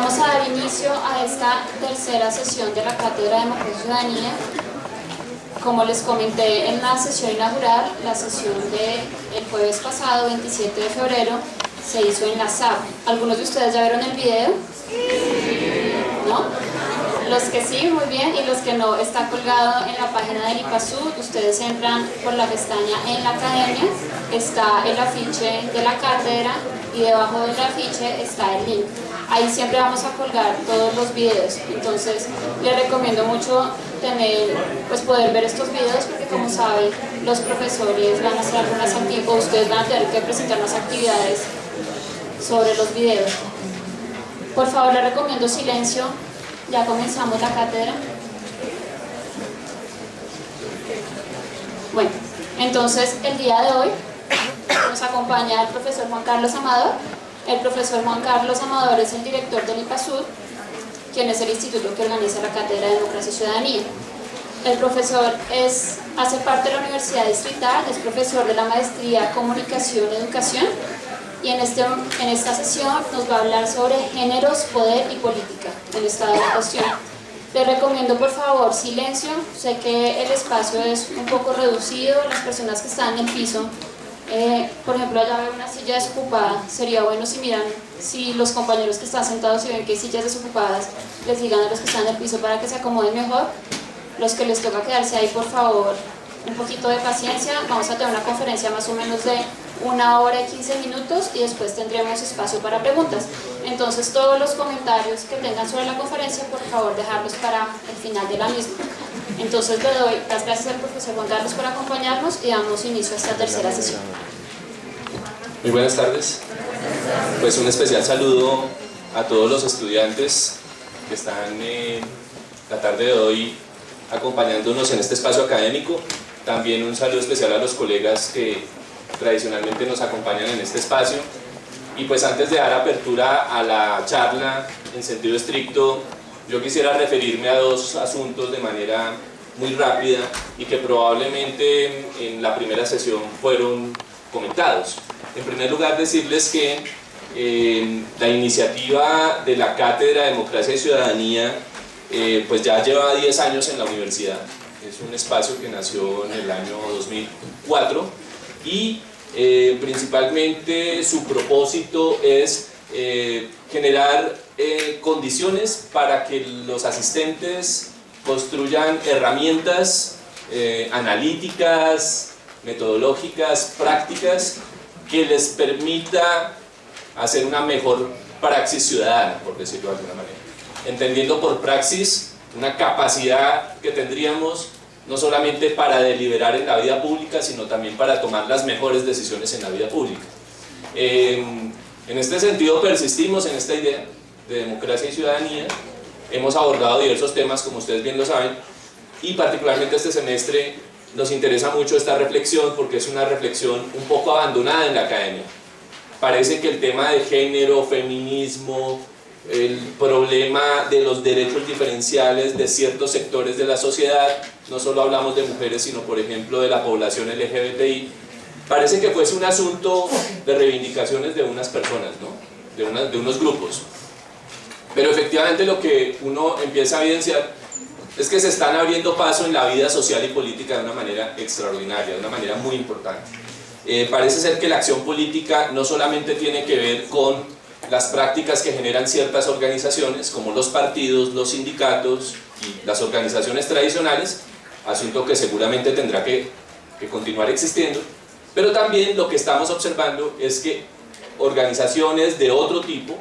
Vamos a dar inicio a esta tercera sesión de la Cátedra de Democracia y Ciudadanía. Como les comenté en la sesión inaugural, la sesión del jueves pasado, 27 de febrero, se hizo en la SAP. ¿Algunos de ustedes ya vieron el video? ¿No? Los que sí, muy bien, y los que no, está colgado en la página del IPASUD. Ustedes entran por la pestaña en la academia, está el afiche de la cátedra y debajo del afiche está el link. Ahí siempre vamos a colgar todos los videos, entonces les recomiendo mucho poder ver estos videos, porque como saben, los profesores van a hacer algunas actividades, o ustedes van a tener que presentar unas actividades sobre los videos. Por favor, les recomiendo silencio. Ya comenzamos la cátedra. Bueno, entonces el día de hoy nos acompaña el profesor Juan Carlos Amador. El profesor Juan Carlos Amador es el director del IPASUD, quien es el instituto que organiza la Cátedra de Democracia y Ciudadanía. El profesor hace parte de la Universidad Distrital, es profesor de la Maestría Comunicación y Educación, y en esta sesión nos va a hablar sobre géneros, poder y política en estado de cuestión. Les recomiendo por favor silencio. Sé que el espacio es un poco reducido, las personas que están en el piso, por ejemplo, allá veo una silla desocupada. Sería bueno si miran, si los compañeros que están sentados y ven que hay sillas desocupadas, les digan a los que están en el piso para que se acomoden mejor. Los que les toca quedarse ahí, por favor, un poquito de paciencia. Vamos a tener una conferencia más o menos de 1 hora y 15 minutos y después tendremos espacio para preguntas. Entonces todos los comentarios que tengan sobre la conferencia, por favor dejarlos para el final de la misma. Entonces le doy las gracias al profesor Juan Carlos por acompañarnos y damos inicio a esta tercera sesión. Muy buenas tardes. Pues un especial saludo a todos los estudiantes que están la tarde de hoy acompañándonos en este espacio académico. También un saludo especial a los colegas que tradicionalmente nos acompañan en este espacio. Y pues antes de dar apertura a la charla en sentido estricto, yo quisiera referirme a dos asuntos de manera muy rápida y que probablemente en la primera sesión fueron comentados. En primer lugar, decirles que la iniciativa de la Cátedra de Democracia y Ciudadanía pues ya lleva 10 años en la universidad. Es un espacio que nació en el año 2004 y principalmente su propósito es generar condiciones para que los asistentes construyan herramientas analíticas, metodológicas, prácticas que les permita hacer una mejor praxis ciudadana, por decirlo de alguna manera. Entendiendo por praxis una capacidad que tendríamos no solamente para deliberar en la vida pública, sino también para tomar las mejores decisiones en la vida pública. En este sentido persistimos en esta idea de democracia y ciudadanía. Hemos abordado diversos temas, como ustedes bien lo saben, y particularmente este semestre nos interesa mucho esta reflexión porque es una reflexión un poco abandonada en la academia. Parece que el tema de género, feminismo, el problema de los derechos diferenciales de ciertos sectores de la sociedad, no solo hablamos de mujeres, sino por ejemplo de la población LGBTI, parece que fuese un asunto de reivindicaciones de unas personas, ¿no? de unos grupos. Pero efectivamente lo que uno empieza a evidenciar es que se están abriendo paso en la vida social y política de una manera extraordinaria, de una manera muy importante. Parece ser que la acción política no solamente tiene que ver con las prácticas que generan ciertas organizaciones, como los partidos, los sindicatos y las organizaciones tradicionales, asunto que seguramente tendrá que continuar existiendo, pero también lo que estamos observando es que organizaciones de otro tipo,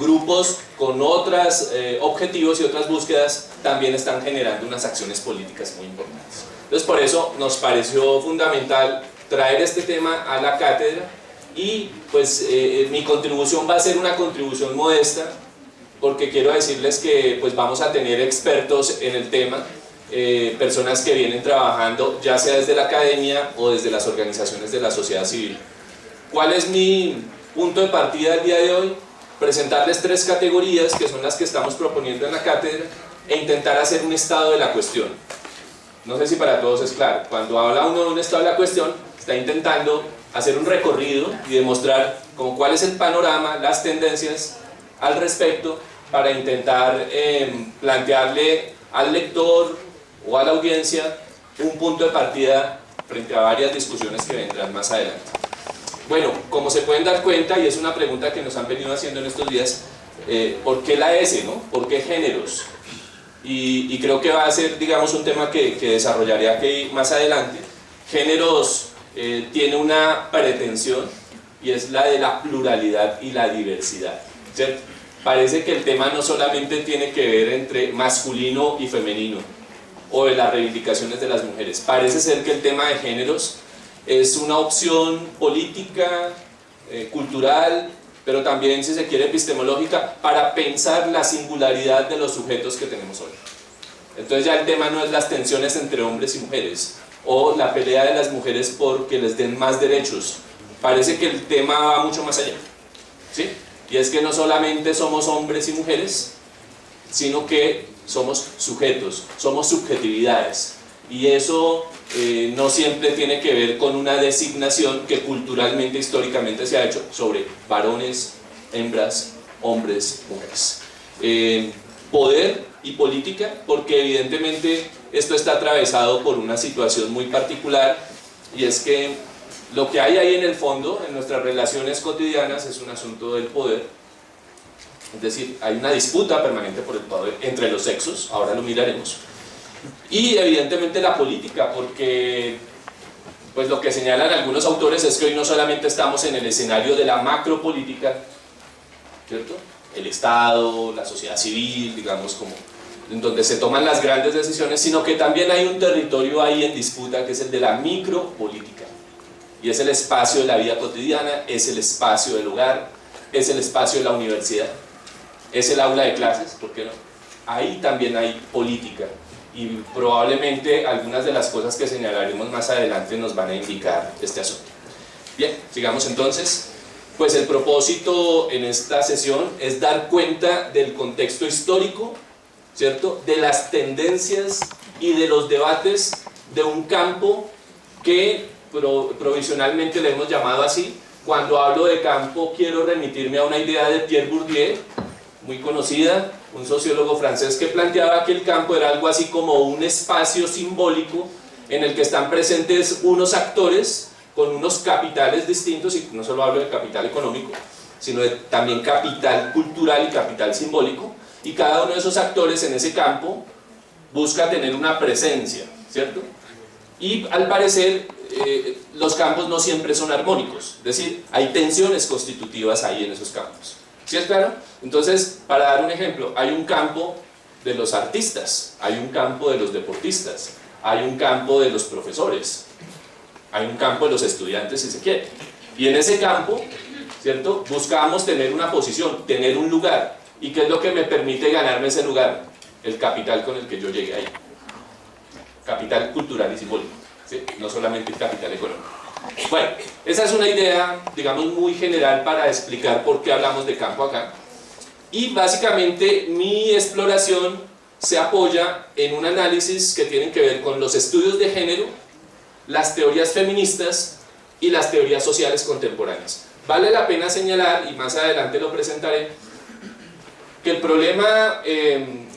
grupos con otros objetivos y otras búsquedas también están generando unas acciones políticas muy importantes. Entonces por eso nos pareció fundamental traer este tema a la cátedra y pues mi contribución va a ser una contribución modesta porque quiero decirles que pues vamos a tener expertos en el tema, personas que vienen trabajando ya sea desde la academia o desde las organizaciones de la sociedad civil. ¿Cuál es mi punto de partida el día de hoy? Presentarles 3 categorías que son las que estamos proponiendo en la cátedra e intentar hacer un estado de la cuestión. No sé si para todos es claro, cuando habla uno de un estado de la cuestión está intentando hacer un recorrido y demostrar como cuál es el panorama, las tendencias al respecto para intentar plantearle al lector o a la audiencia un punto de partida frente a varias discusiones que vendrán más adelante. Bueno, como se pueden dar cuenta, y es una pregunta que nos han venido haciendo en estos días, ¿por qué la S, no? ¿Por qué géneros? Y creo que va a ser, digamos, un tema que desarrollaré aquí más adelante. Géneros tiene una pretensión, y es la de la pluralidad y la diversidad, ¿cierto? Parece que el tema no solamente tiene que ver entre masculino y femenino, o de las reivindicaciones de las mujeres. Parece ser que el tema de géneros es una opción política, cultural, pero también, si se quiere, epistemológica, para pensar la singularidad de los sujetos que tenemos hoy. Entonces ya el tema no es las tensiones entre hombres y mujeres, o la pelea de las mujeres porque les den más derechos. Parece que el tema va mucho más allá, ¿sí? Y es que no solamente somos hombres y mujeres, sino que somos sujetos, somos subjetividades. Y eso no siempre tiene que ver con una designación que culturalmente, históricamente se ha hecho sobre varones, hembras, hombres, mujeres. Poder y política, porque evidentemente esto está atravesado por una situación muy particular, y es que lo que hay ahí en el fondo, en nuestras relaciones cotidianas, es un asunto del poder. Es decir, hay una disputa permanente por el poder entre los sexos, ahora lo miraremos. Y evidentemente la política, porque pues lo que señalan algunos autores es que hoy no solamente estamos en el escenario de la macropolítica, ¿cierto? El Estado, la sociedad civil, digamos, como en donde se toman las grandes decisiones, sino que también hay un territorio ahí en disputa que es el de la micropolítica. Y es el espacio de la vida cotidiana, es el espacio del hogar, es el espacio de la universidad, es el aula de clases, ¿por qué no? Ahí también hay política, y probablemente algunas de las cosas que señalaremos más adelante nos van a indicar este asunto. Bien, sigamos entonces. Pues el propósito en esta sesión es dar cuenta del contexto histórico, ¿cierto? De las tendencias y de los debates de un campo que provisionalmente le hemos llamado así. Cuando hablo de campo quiero remitirme a una idea de Pierre Bourdieu, muy conocida, un sociólogo francés, que planteaba que el campo era algo así como un espacio simbólico en el que están presentes unos actores con unos capitales distintos, y no solo hablo de capital económico, sino de también capital cultural y capital simbólico, y cada uno de esos actores en ese campo busca tener una presencia, ¿cierto? Y al parecer los campos no siempre son armónicos, es decir, hay tensiones constitutivas ahí en esos campos. ¿Sí es claro? Entonces, para dar un ejemplo, hay un campo de los artistas, hay un campo de los deportistas, hay un campo de los profesores, hay un campo de los estudiantes, si se quiere. Y en ese campo, ¿cierto?, buscamos tener una posición, tener un lugar. ¿Y qué es lo que me permite ganarme ese lugar? El capital con el que yo llegué ahí. Capital cultural y simbólico, ¿sí? No solamente el capital económico. Bueno, esa es una idea, digamos, muy general para explicar por qué hablamos de campo acá. Y básicamente mi exploración se apoya en un análisis que tiene que ver con los estudios de género, las teorías feministas y las teorías sociales contemporáneas. Vale la pena señalar, y más adelante lo presentaré, que el problema,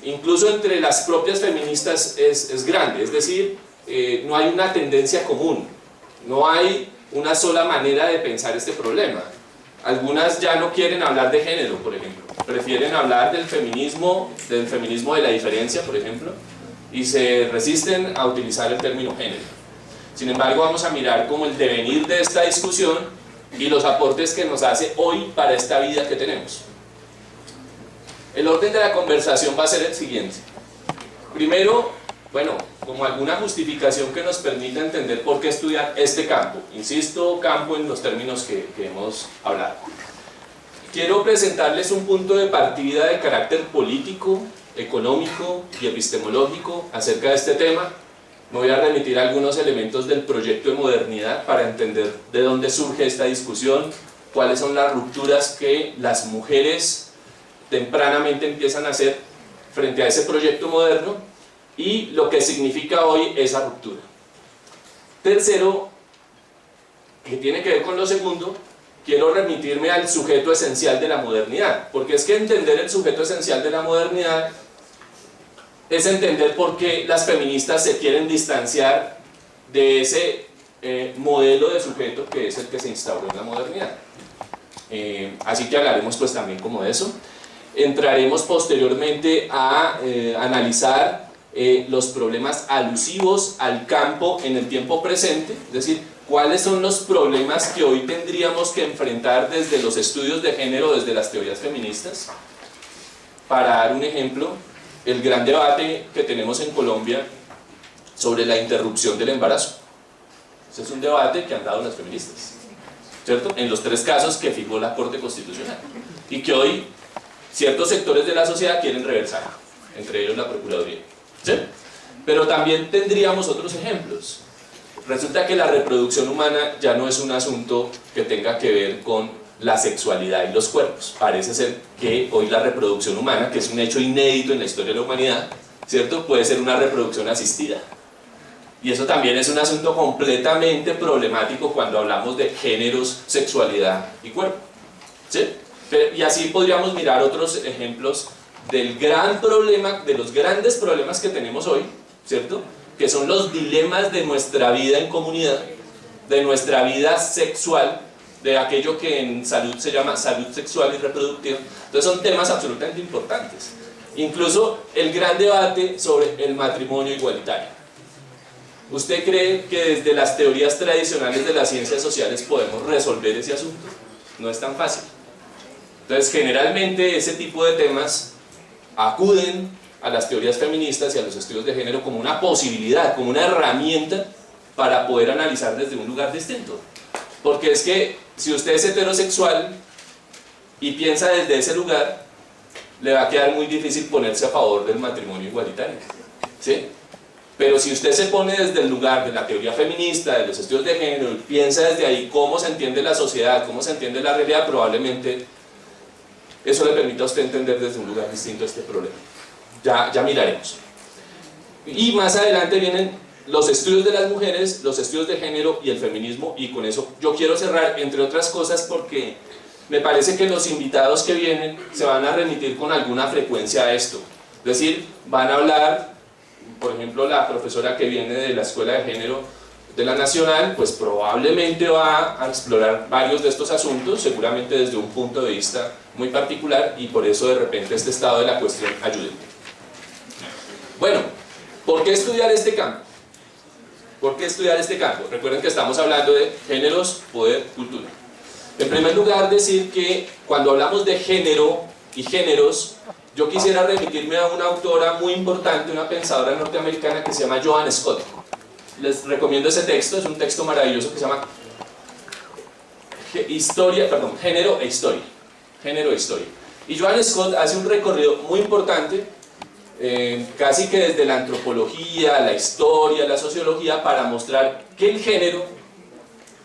incluso entre las propias feministas, es grande. Es decir, no hay una tendencia común, no hay una sola manera de pensar este problema. Algunas ya no quieren hablar de género, por ejemplo, prefieren hablar del feminismo de la diferencia, por ejemplo, y se resisten a utilizar el término género. Sin embargo, vamos a mirar como el devenir de esta discusión y los aportes que nos hace hoy para esta vida que tenemos. El orden de la conversación va a ser el siguiente. Primero, bueno, como alguna justificación que nos permita entender por qué estudiar este campo. Insisto, campo en los términos que hemos hablado. Quiero presentarles un punto de partida de carácter político, económico y epistemológico acerca de este tema. Me voy a remitir a algunos elementos del proyecto de modernidad para entender de dónde surge esta discusión, cuáles son las rupturas que las mujeres tempranamente empiezan a hacer frente a ese proyecto moderno y lo que significa hoy esa ruptura. Tercero, que tiene que ver con lo segundo, quiero remitirme al sujeto esencial de la modernidad, porque es que entender el sujeto esencial de la modernidad es entender por qué las feministas se quieren distanciar de ese modelo de sujeto que es el que se instauró en la modernidad. Así que hablaremos pues también como de eso. Entraremos posteriormente a analizar los problemas alusivos al campo en el tiempo presente, es decir, cuáles son los problemas que hoy tendríamos que enfrentar desde los estudios de género, desde las teorías feministas. Para dar un ejemplo, el gran debate que tenemos en Colombia sobre la interrupción del embarazo. Ese es un debate que han dado las feministas, ¿cierto? En los 3 casos que fijó la Corte Constitucional y que hoy ciertos sectores de la sociedad quieren reversar, entre ellos la Procuraduría, ¿sí? Pero también tendríamos otros ejemplos. Resulta que la reproducción humana ya no es un asunto que tenga que ver con la sexualidad y los cuerpos. Parece ser que hoy la reproducción humana, que es un hecho inédito en la historia de la humanidad, ¿cierto?, puede ser una reproducción asistida. Y eso también es un asunto completamente problemático cuando hablamos de géneros, sexualidad y cuerpo, ¿sí? Y así podríamos mirar otros ejemplos del gran problema, de los grandes problemas que tenemos hoy, ¿cierto?, que son los dilemas de nuestra vida en comunidad, de nuestra vida sexual, de aquello que en salud se llama salud sexual y reproductiva. Entonces son temas absolutamente importantes. Incluso el gran debate sobre el matrimonio igualitario. ¿Usted cree que desde las teorías tradicionales de las ciencias sociales podemos resolver ese asunto? No es tan fácil. Entonces generalmente ese tipo de temas acuden a las teorías feministas y a los estudios de género como una posibilidad, como una herramienta para poder analizar desde un lugar distinto. Porque es que si usted es heterosexual y piensa desde ese lugar, le va a quedar muy difícil ponerse a favor del matrimonio igualitario, ¿sí? Pero si usted se pone desde el lugar de la teoría feminista, de los estudios de género, y piensa desde ahí cómo se entiende la sociedad, cómo se entiende la realidad, probablemente eso le permita a usted entender desde un lugar distinto este problema. Ya miraremos. Y más adelante vienen los estudios de las mujeres, los estudios de género y el feminismo, y con eso yo quiero cerrar, entre otras cosas, porque me parece que los invitados que vienen se van a remitir con alguna frecuencia a esto. Es decir, van a hablar, por ejemplo, la profesora que viene de la Escuela de Género de la Nacional, pues probablemente va a explorar varios de estos asuntos, seguramente desde un punto de vista muy particular, y por eso de repente este estado de la cuestión ayude. Bueno, ¿por qué estudiar este campo? ¿Por qué estudiar este campo? Recuerden que estamos hablando de géneros, poder, cultura. En primer lugar, decir que cuando hablamos de género y géneros, yo quisiera remitirme a una autora muy importante, una pensadora norteamericana que se llama Joan Scott. Les recomiendo ese texto, es un texto maravilloso que se llama Género e Historia. Género e Historia. Y Joan Scott hace un recorrido muy importante, casi que desde la antropología, la historia, la sociología, para mostrar que el género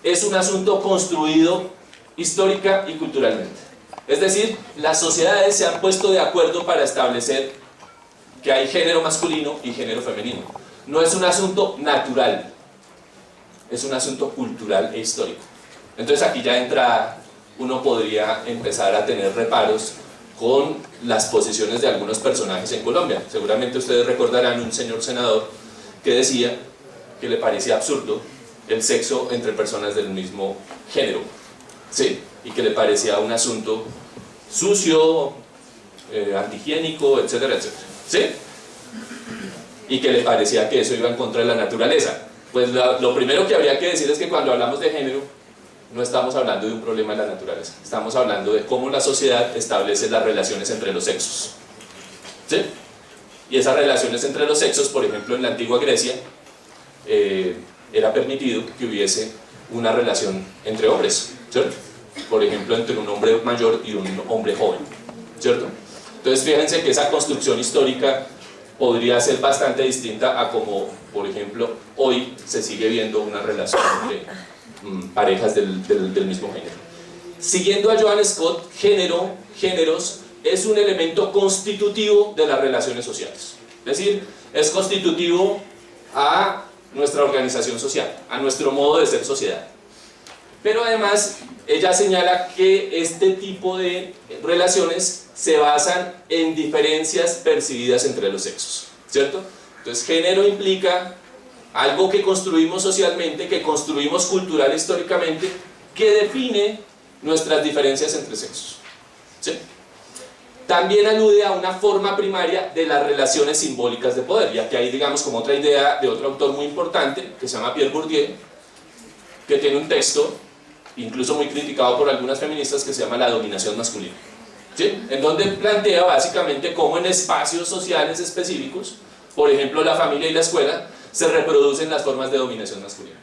es un asunto construido histórica y culturalmente. Es decir, las sociedades se han puesto de acuerdo para establecer que hay género masculino y género femenino. No es un asunto natural, es un asunto cultural e histórico. Entonces aquí ya de entrada uno podría empezar a tener reparos con las posiciones de algunos personajes en Colombia. Seguramente ustedes recordarán un señor senador que decía que le parecía absurdo el sexo entre personas del mismo género, ¿sí? Y que le parecía un asunto sucio, antihigiénico, etcétera, etcétera, ¿sí? Y que le parecía que eso iba en contra de la naturaleza. Pues lo primero que habría que decir es que cuando hablamos de género no estamos hablando de un problema de la naturaleza, estamos hablando de cómo la sociedad establece las relaciones entre los sexos, ¿sí? Y esas relaciones entre los sexos, por ejemplo en la antigua Grecia, era permitido que hubiese una relación entre hombres, ¿cierto? Por ejemplo entre un hombre mayor y un hombre joven, ¿cierto? Entonces fíjense que esa construcción histórica podría ser bastante distinta a como, por ejemplo, hoy se sigue viendo una relación entre parejas del mismo género. Siguiendo a Joan Scott, géneros es un elemento constitutivo de las relaciones sociales. Es decir, es constitutivo a nuestra organización social, a nuestro modo de ser sociedad. Pero además ella señala que este tipo de relaciones se basan en diferencias percibidas entre los sexos, ¿cierto? Entonces, género implica algo que construimos socialmente, que construimos cultural históricamente, que define nuestras diferencias entre sexos, ¿sí? También alude a una forma primaria de las relaciones simbólicas de poder, y aquí hay, digamos, como otra idea de otro autor muy importante, que se llama Pierre Bourdieu, que tiene un texto, incluso muy criticado por algunas feministas, que se llama La dominación masculina, ¿sí? En donde plantea básicamente cómo en espacios sociales específicos, por ejemplo la familia y la escuela, se reproducen las formas de dominación masculina.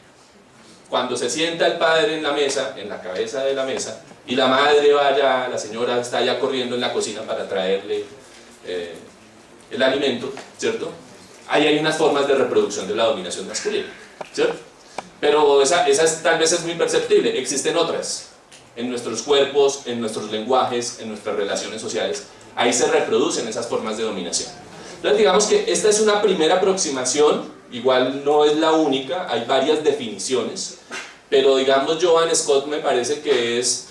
Cuando se sienta el padre en la mesa, en la cabeza de la mesa, y la madre vaya, la señora está ya corriendo en la cocina para traerle el alimento, ¿cierto? Ahí hay unas formas de reproducción de la dominación masculina, ¿cierto? Pero esa tal vez es muy perceptible. Existen otras en nuestros cuerpos, en nuestros lenguajes, en nuestras relaciones sociales. Ahí se reproducen esas formas de dominación. Entonces digamos que esta es una primera aproximación, igual no es la única, hay varias definiciones, pero digamos Joan Scott me parece que es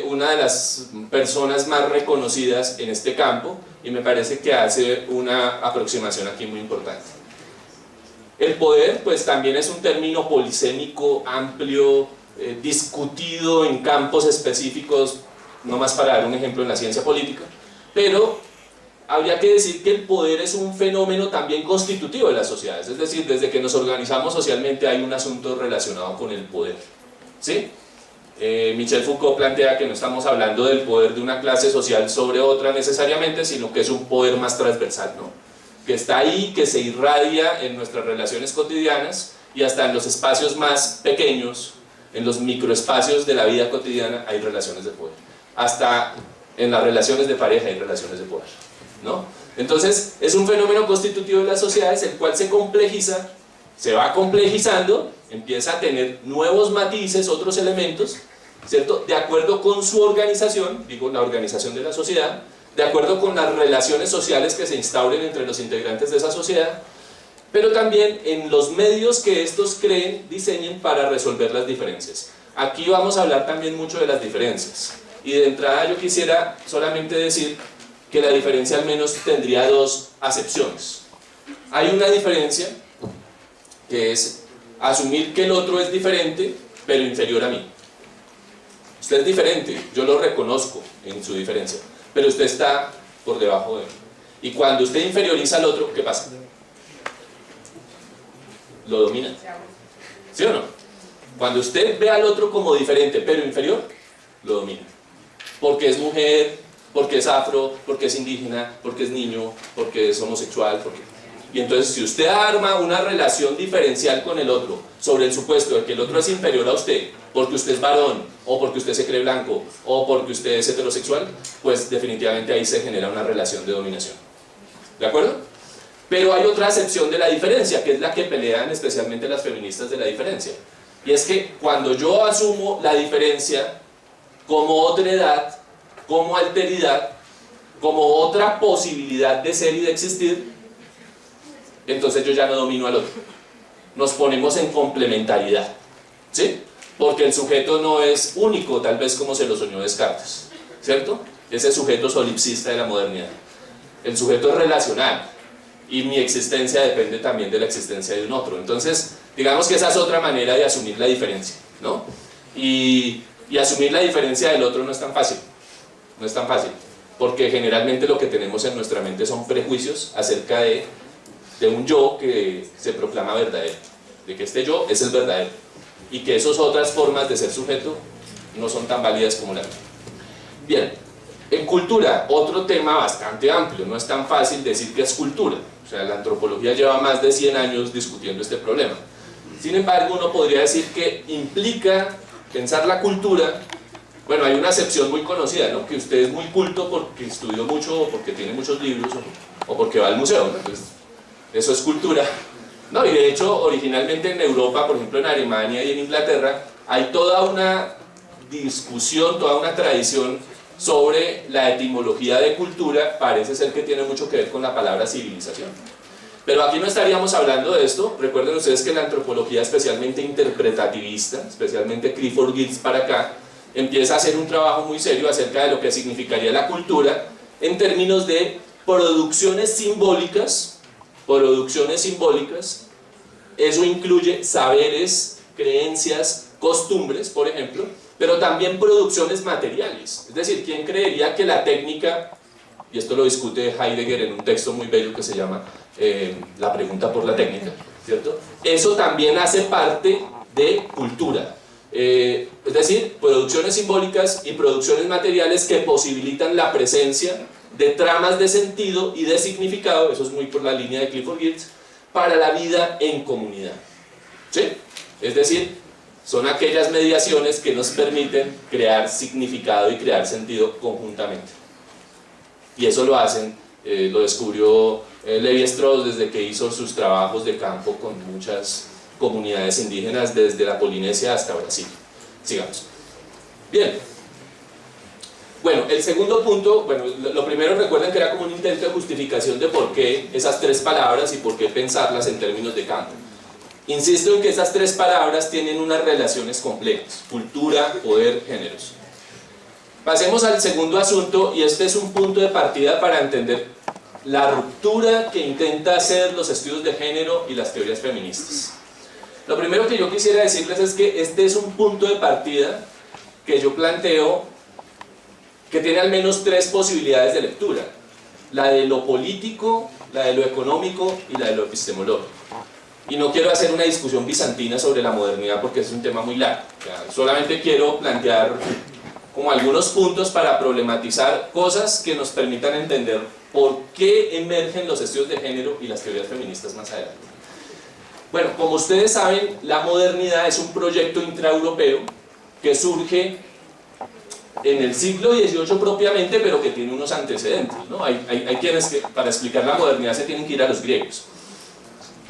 una de las personas más reconocidas en este campo, y me parece que hace una aproximación aquí muy importante. El poder, pues también es un término polisémico, amplio, discutido en campos específicos, no más para dar un ejemplo en la ciencia política, pero habría que decir que el poder es un fenómeno también constitutivo de las sociedades, es decir, desde que nos organizamos socialmente hay un asunto relacionado con el poder, ¿sí? Michel Foucault plantea que no estamos hablando del poder de una clase social sobre otra necesariamente, sino que es un poder más transversal, ¿no? Que está ahí, que se irradia en nuestras relaciones cotidianas y hasta en los espacios más pequeños, en los microespacios de la vida cotidiana hay relaciones de poder. Hasta en las relaciones de pareja hay relaciones de poder, ¿no? Entonces es un fenómeno constitutivo de las sociedades, el cual se complejiza, se va complejizando, empieza a tener nuevos matices, otros elementos, ¿cierto? De acuerdo con su organización, digo la organización de la sociedad, de acuerdo con las relaciones sociales que se instauren entre los integrantes de esa sociedad, pero también en los medios que estos creen, diseñen para resolver las diferencias. Aquí vamos a hablar también mucho de las diferencias, y de entrada yo quisiera solamente decir que la diferencia al menos tendría dos acepciones. Hay una diferencia que es asumir que el otro es diferente, pero inferior a mí. Usted es diferente, yo lo reconozco en su diferencia, pero usted está por debajo de mí. Y cuando usted inferioriza al otro, ¿qué pasa? Lo domina, ¿sí o no? Cuando usted ve al otro como diferente, pero inferior, lo domina. Porque es mujer, porque es afro, porque es indígena, porque es niño, porque es homosexual, porque... Y entonces si usted arma una relación diferencial con el otro, sobre el supuesto de que el otro es inferior a usted, porque usted es varón, o porque usted se cree blanco, o porque usted es heterosexual, pues definitivamente ahí se genera una relación de dominación. ¿De acuerdo? Pero hay otra acepción de la diferencia, que es la que pelean especialmente las feministas de la diferencia. Y es que cuando yo asumo la diferencia como otredad, como alteridad, como otra posibilidad de ser y de existir, entonces yo ya no domino al otro. Nos ponemos en complementariedad, ¿sí? Porque el sujeto no es único, tal vez como se lo soñó Descartes, ¿cierto? Ese sujeto solipsista de la modernidad. El sujeto es relacional, y mi existencia depende también de la existencia de un otro. Entonces, digamos que esa es otra manera de asumir la diferencia, ¿no? Y asumir la diferencia del otro no es tan fácil, no es tan fácil, porque generalmente lo que tenemos en nuestra mente son prejuicios acerca de un yo que se proclama verdadero, de que este yo es el verdadero, y que esas otras formas de ser sujeto no son tan válidas como la mía. Bien, en cultura, otro tema bastante amplio, no es tan fácil decir que es cultura, o sea, la antropología lleva más de 100 años discutiendo este problema. Sin embargo, uno podría decir que implica pensar la cultura. Bueno, hay una acepción muy conocida, ¿no? Que usted es muy culto porque estudió mucho, o porque tiene muchos libros, o porque va al museo, ¿no? Entonces, eso es cultura. No, y de hecho, originalmente en Europa, por ejemplo en Alemania y en Inglaterra, hay toda una discusión, toda una tradición sobre la etimología de cultura. Parece ser que tiene mucho que ver con la palabra civilización. Pero aquí no estaríamos hablando de esto. Recuerden ustedes que la antropología, especialmente interpretativista, especialmente Clifford Geertz para acá, empieza a hacer un trabajo muy serio acerca de lo que significaría la cultura en términos de producciones simbólicas. Eso incluye saberes, creencias, costumbres, por ejemplo, pero también producciones materiales. Es decir, ¿quién creería que la técnica, y esto lo discute Heidegger en un texto muy bello que se llama La pregunta por la técnica, ¿cierto? Eso también hace parte de cultura. Es decir, producciones simbólicas y producciones materiales que posibilitan la presencia de tramas de sentido y de significado, eso es muy por la línea de Clifford Geertz, para la vida en comunidad. ¿Sí? Es decir, son aquellas mediaciones que nos permiten crear significado y crear sentido conjuntamente. Y eso lo hacen, lo descubrió Levi-Strauss desde que hizo sus trabajos de campo con muchas comunidades indígenas desde la Polinesia hasta Brasil. Sigamos. Bien. Bueno, el segundo punto, bueno, lo primero recuerden que era como un intento de justificación de por qué esas tres palabras y por qué pensarlas en términos de campo. Insisto en que esas tres palabras tienen unas relaciones complejas: cultura, poder, géneros. Pasemos al segundo asunto, y este es un punto de partida para entender la ruptura que intenta hacer los estudios de género y las teorías feministas. Lo primero que yo quisiera decirles es que este es un punto de partida que yo planteo que tiene al menos tres posibilidades de lectura: la de lo político, la de lo económico y la de lo epistemológico. Y no quiero hacer una discusión bizantina sobre la modernidad porque es un tema muy largo. Solamente quiero plantear como algunos puntos para problematizar cosas que nos permitan entender por qué emergen los estudios de género y las teorías feministas más adelante. Bueno, como ustedes saben, la modernidad es un proyecto intraeuropeo que surge en el siglo XVIII propiamente, pero que tiene unos antecedentes, ¿no? Hay quienes que para explicar la modernidad se tienen que ir a los griegos.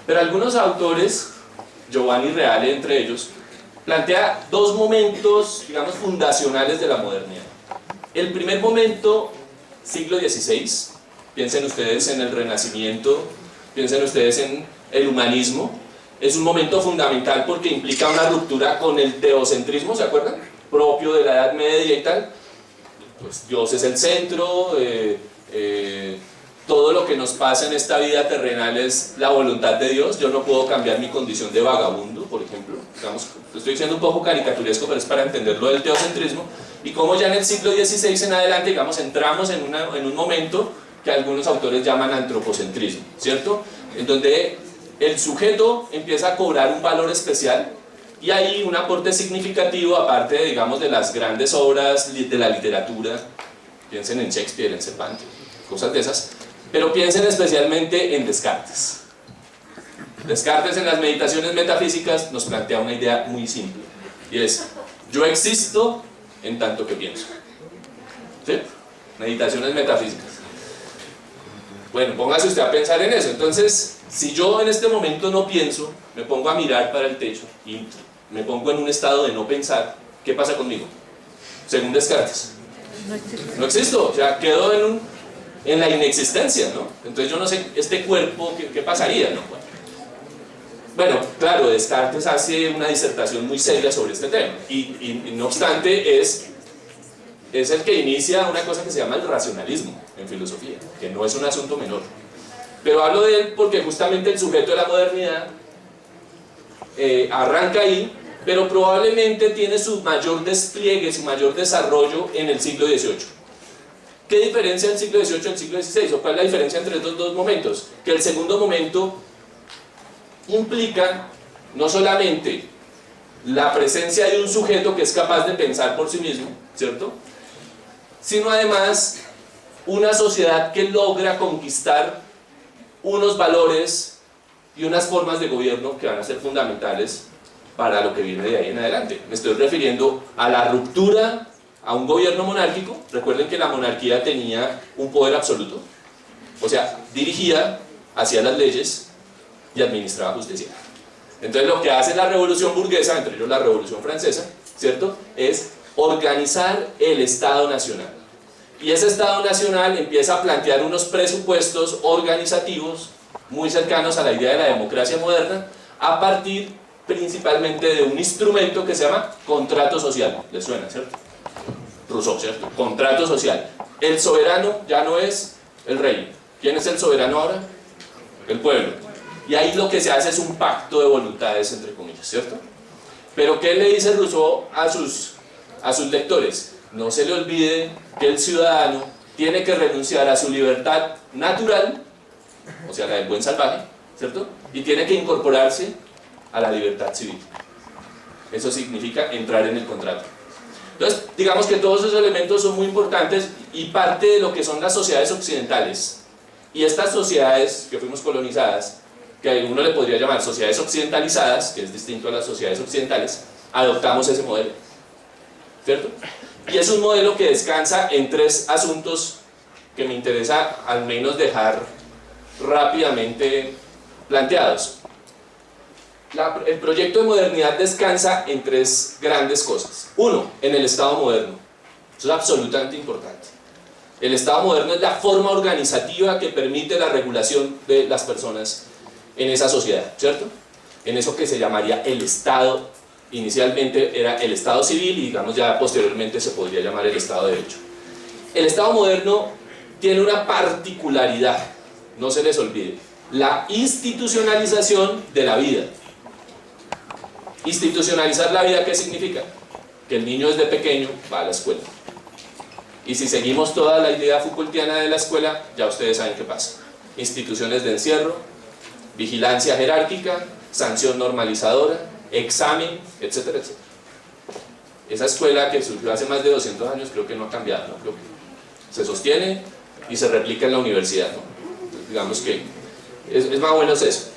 Pero algunos autores, Giovanni Reale entre ellos, plantea dos momentos, digamos, fundacionales de la modernidad. El primer momento, siglo XVI, piensen ustedes en el Renacimiento, piensen ustedes en el humanismo. Es un momento fundamental porque implica una ruptura con el teocentrismo, ¿se acuerdan? Propio de la Edad Media y tal. Pues Dios es el centro, todo lo que nos pasa en esta vida terrenal es la voluntad de Dios. Yo no puedo cambiar mi condición de vagabundo, por ejemplo. Digamos, estoy siendo un poco caricaturesco, pero es para entender lo del teocentrismo. Y como ya en el siglo XVI en adelante, digamos, entramos en un momento que algunos autores llaman antropocentrismo, ¿cierto? En donde el sujeto empieza a cobrar un valor especial, y hay un aporte significativo, aparte, digamos, de las grandes obras de la literatura. Piensen en Shakespeare, en Cervantes, cosas de esas, pero piensen especialmente en Descartes. Descartes, en las Meditaciones Metafísicas, nos plantea una idea muy simple, y es: yo existo en tanto que pienso. ¿Sí? Meditaciones Metafísicas. Bueno, póngase usted a pensar en eso. Entonces, si yo en este momento no pienso, me pongo a mirar para el techo y me pongo en un estado de no pensar, ¿qué pasa conmigo? Según Descartes, no existo, o sea, quedo en la inexistencia, ¿no? Entonces yo no sé, este cuerpo, ¿qué pasaría, no? Bueno, claro, Descartes hace una disertación muy seria sobre este tema, y no obstante es el que inicia una cosa que se llama el racionalismo en filosofía, que no es un asunto menor. Pero hablo de él porque justamente el sujeto de la modernidad arranca ahí, pero probablemente tiene su mayor despliegue, su mayor desarrollo en el siglo XVIII. ¿Qué diferencia el siglo XVIII del siglo XVI? ¿O cuál es la diferencia entre estos dos momentos? Que el segundo momento implica no solamente la presencia de un sujeto que es capaz de pensar por sí mismo, ¿cierto?, sino además una sociedad que logra conquistar unos valores y unas formas de gobierno que van a ser fundamentales para lo que viene de ahí en adelante. Me estoy refiriendo a la ruptura a un gobierno monárquico. Recuerden que la monarquía tenía un poder absoluto, o sea, dirigía, hacía las leyes y administraba justicia. Entonces lo que hace la revolución burguesa, entre ellos la revolución francesa, ¿cierto?, es organizar el Estado Nacional. Y ese Estado Nacional empieza a plantear unos presupuestos organizativos muy cercanos a la idea de la democracia moderna, a partir principalmente de un instrumento que se llama contrato social. ¿Les suena, cierto? Rousseau, ¿cierto? Contrato social. El soberano ya no es el rey. ¿Quién es el soberano ahora? El pueblo. Y ahí lo que se hace es un pacto de voluntades, entre comillas, ¿cierto? Pero ¿qué le dice Rousseau a sus lectores? No se le olvide que el ciudadano tiene que renunciar a su libertad natural, o sea, la del buen salvaje, ¿cierto? Y tiene que incorporarse a la libertad civil. Eso significa entrar en el contrato. Entonces, digamos que todos esos elementos son muy importantes y parte de lo que son las sociedades occidentales. Y estas sociedades que fuimos colonizadas, que uno le podría llamar sociedades occidentalizadas, que es distinto a las sociedades occidentales, adoptamos ese modelo, ¿cierto? Y es un modelo que descansa en tres asuntos que me interesa al menos dejar rápidamente planteados. El proyecto de modernidad descansa en tres grandes cosas. Uno, en el Estado moderno. Eso es absolutamente importante. El Estado moderno es la forma organizativa que permite la regulación de las personas en esa sociedad, ¿cierto? En eso que se llamaría el Estado. Inicialmente era el Estado civil y digamos ya posteriormente se podría llamar el Estado de Derecho. El Estado moderno tiene una particularidad, no se les olvide, la institucionalización de la vida. Institucionalizar la vida, ¿qué significa? Que el niño desde pequeño va a la escuela. Y si seguimos toda la idea Foucaultiana de la escuela, ya ustedes saben qué pasa. Instituciones de encierro, vigilancia jerárquica, sanción normalizadora, examen, etcétera, etcétera. Esa escuela que surgió hace más de 200 años creo que no ha cambiado, ¿no? Creo que se sostiene y se replica en la universidad, ¿no? Entonces, digamos que es más o menos eso.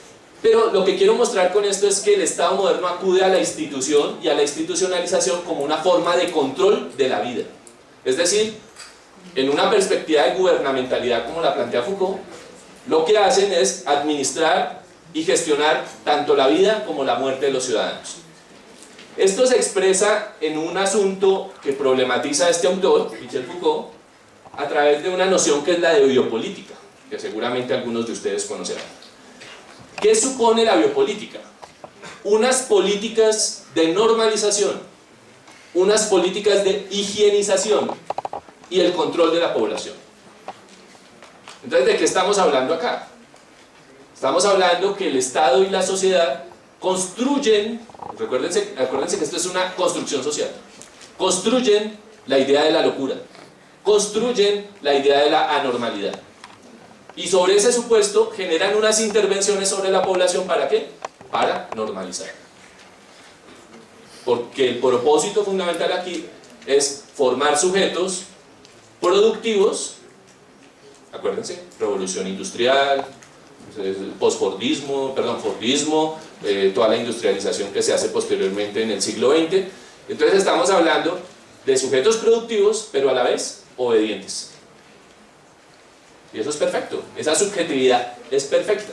Pero lo que quiero mostrar con esto es que el Estado moderno acude a la institución y a la institucionalización como una forma de control de la vida. Es decir, en una perspectiva de gubernamentalidad como la plantea Foucault, lo que hacen es administrar y gestionar tanto la vida como la muerte de los ciudadanos. Esto se expresa en un asunto que problematiza este autor, Michel Foucault, a través de una noción que es la de biopolítica, que seguramente algunos de ustedes conocerán. ¿Qué supone la biopolítica? Unas políticas de normalización, unas políticas de higienización y el control de la población. Entonces, ¿de qué estamos hablando acá? Estamos hablando que el Estado y la sociedad construyen, acuérdense que esto es una construcción social, construyen la idea de la locura, construyen la idea de la anormalidad. Y sobre ese supuesto generan unas intervenciones sobre la población, ¿para qué? Para normalizar. Porque el propósito fundamental aquí es formar sujetos productivos, acuérdense, revolución industrial, Fordismo, toda la industrialización que se hace posteriormente en el siglo XX. Entonces estamos hablando de sujetos productivos, pero a la vez obedientes. Y eso es perfecto, esa subjetividad es perfecta,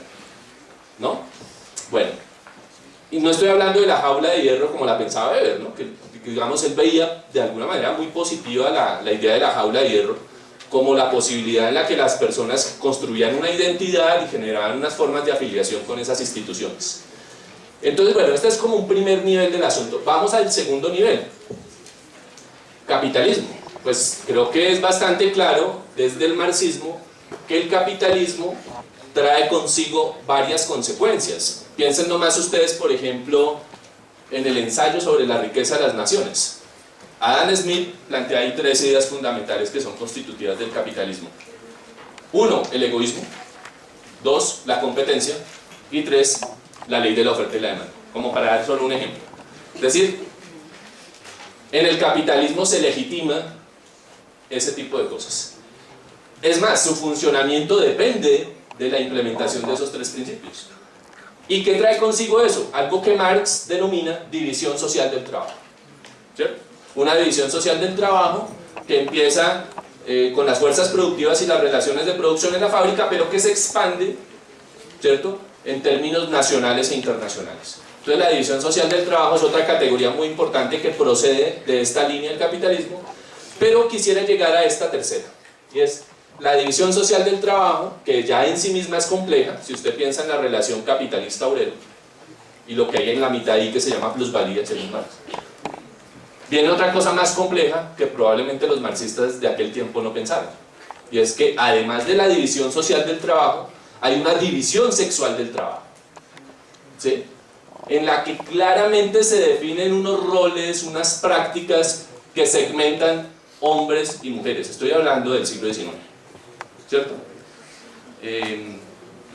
¿no? Bueno, y no estoy hablando de la jaula de hierro como la pensaba Weber, ¿no? Que digamos él veía de alguna manera muy positiva la idea de la jaula de hierro como la posibilidad en la que las personas construían una identidad y generaban unas formas de afiliación con esas instituciones. Entonces, bueno, este es como un primer nivel del asunto. Vamos al segundo nivel. Capitalismo. Pues creo que es bastante claro desde el marxismo que el capitalismo trae consigo varias consecuencias. Piensen nomás ustedes, por ejemplo, en el ensayo sobre la riqueza de las naciones. Adam Smith plantea ahí tres ideas fundamentales que son constitutivas del capitalismo. 1, el egoísmo. 2, la competencia. Y 3, la ley de la oferta y la demanda. Como para dar solo un ejemplo. Es decir, en el capitalismo se legitima ese tipo de cosas. Es más, su funcionamiento depende de la implementación de esos tres principios. ¿Y qué trae consigo eso? Algo que Marx denomina división social del trabajo. ¿Cierto? Una división social del trabajo que empieza con las fuerzas productivas y las relaciones de producción en la fábrica, pero que se expande, ¿cierto?, en términos nacionales e internacionales. Entonces la división social del trabajo es otra categoría muy importante que procede de esta línea del capitalismo, pero quisiera llegar a esta tercera, y es la división social del trabajo, que ya en sí misma es compleja, si usted piensa en la relación capitalista-obrero, y lo que hay en la mitad ahí que se llama plusvalía, según Marx. Viene otra cosa más compleja que probablemente los marxistas de aquel tiempo no pensaron, y es que además de la división social del trabajo, hay una división sexual del trabajo, ¿sí? En la que claramente se definen unos roles, unas prácticas que segmentan hombres y mujeres. Estoy hablando del siglo XIX, ¿cierto?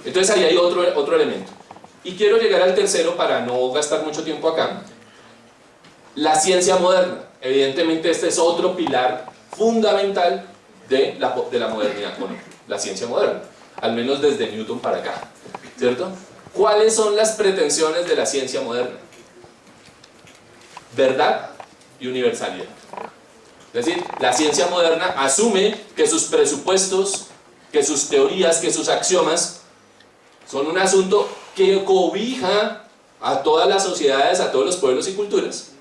Entonces ahí hay otro elemento. Y quiero llegar al tercero para no gastar mucho tiempo acá. La ciencia moderna. Evidentemente este es otro pilar fundamental de la modernidad, bueno, la ciencia moderna, al menos desde Newton para acá, ¿cierto? ¿Cuáles son las pretensiones de la ciencia moderna? Verdad y universalidad. Es decir, la ciencia moderna asume que sus presupuestos, que sus teorías, que sus axiomas son un asunto que cobija a todas las sociedades, a todos los pueblos y culturas.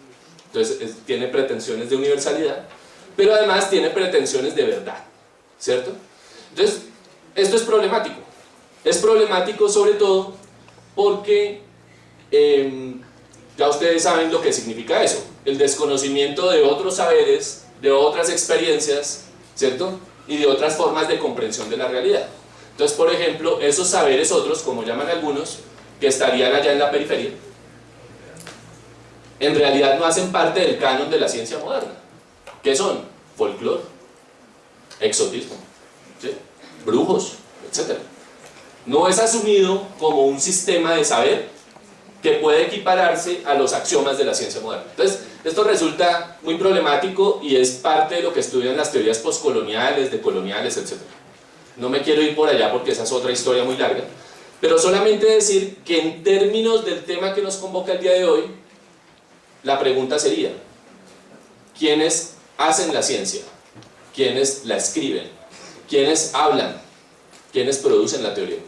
Entonces tiene pretensiones de universalidad, pero además tiene pretensiones de verdad, ¿cierto? Entonces, esto es problemático. Es problemático sobre todo porque ya ustedes saben lo que significa eso, el desconocimiento de otros saberes, de otras experiencias, ¿cierto? Y de otras formas de comprensión de la realidad. Entonces, por ejemplo, esos saberes otros, como llaman algunos, que estarían allá en la periferia, en realidad no hacen parte del canon de la ciencia moderna. ¿Qué son? Folclore, exotismo, ¿sí? Brujos, etc. No es asumido como un sistema de saber que puede equipararse a los axiomas de la ciencia moderna. Entonces, esto resulta muy problemático y es parte de lo que estudian las teorías postcoloniales, decoloniales, etc. No me quiero ir por allá porque esa es otra historia muy larga, pero solamente decir que en términos del tema que nos convoca el día de hoy, la pregunta sería: ¿quiénes hacen la ciencia? ¿Quiénes la escriben? ¿Quiénes hablan? ¿Quiénes producen la teoría?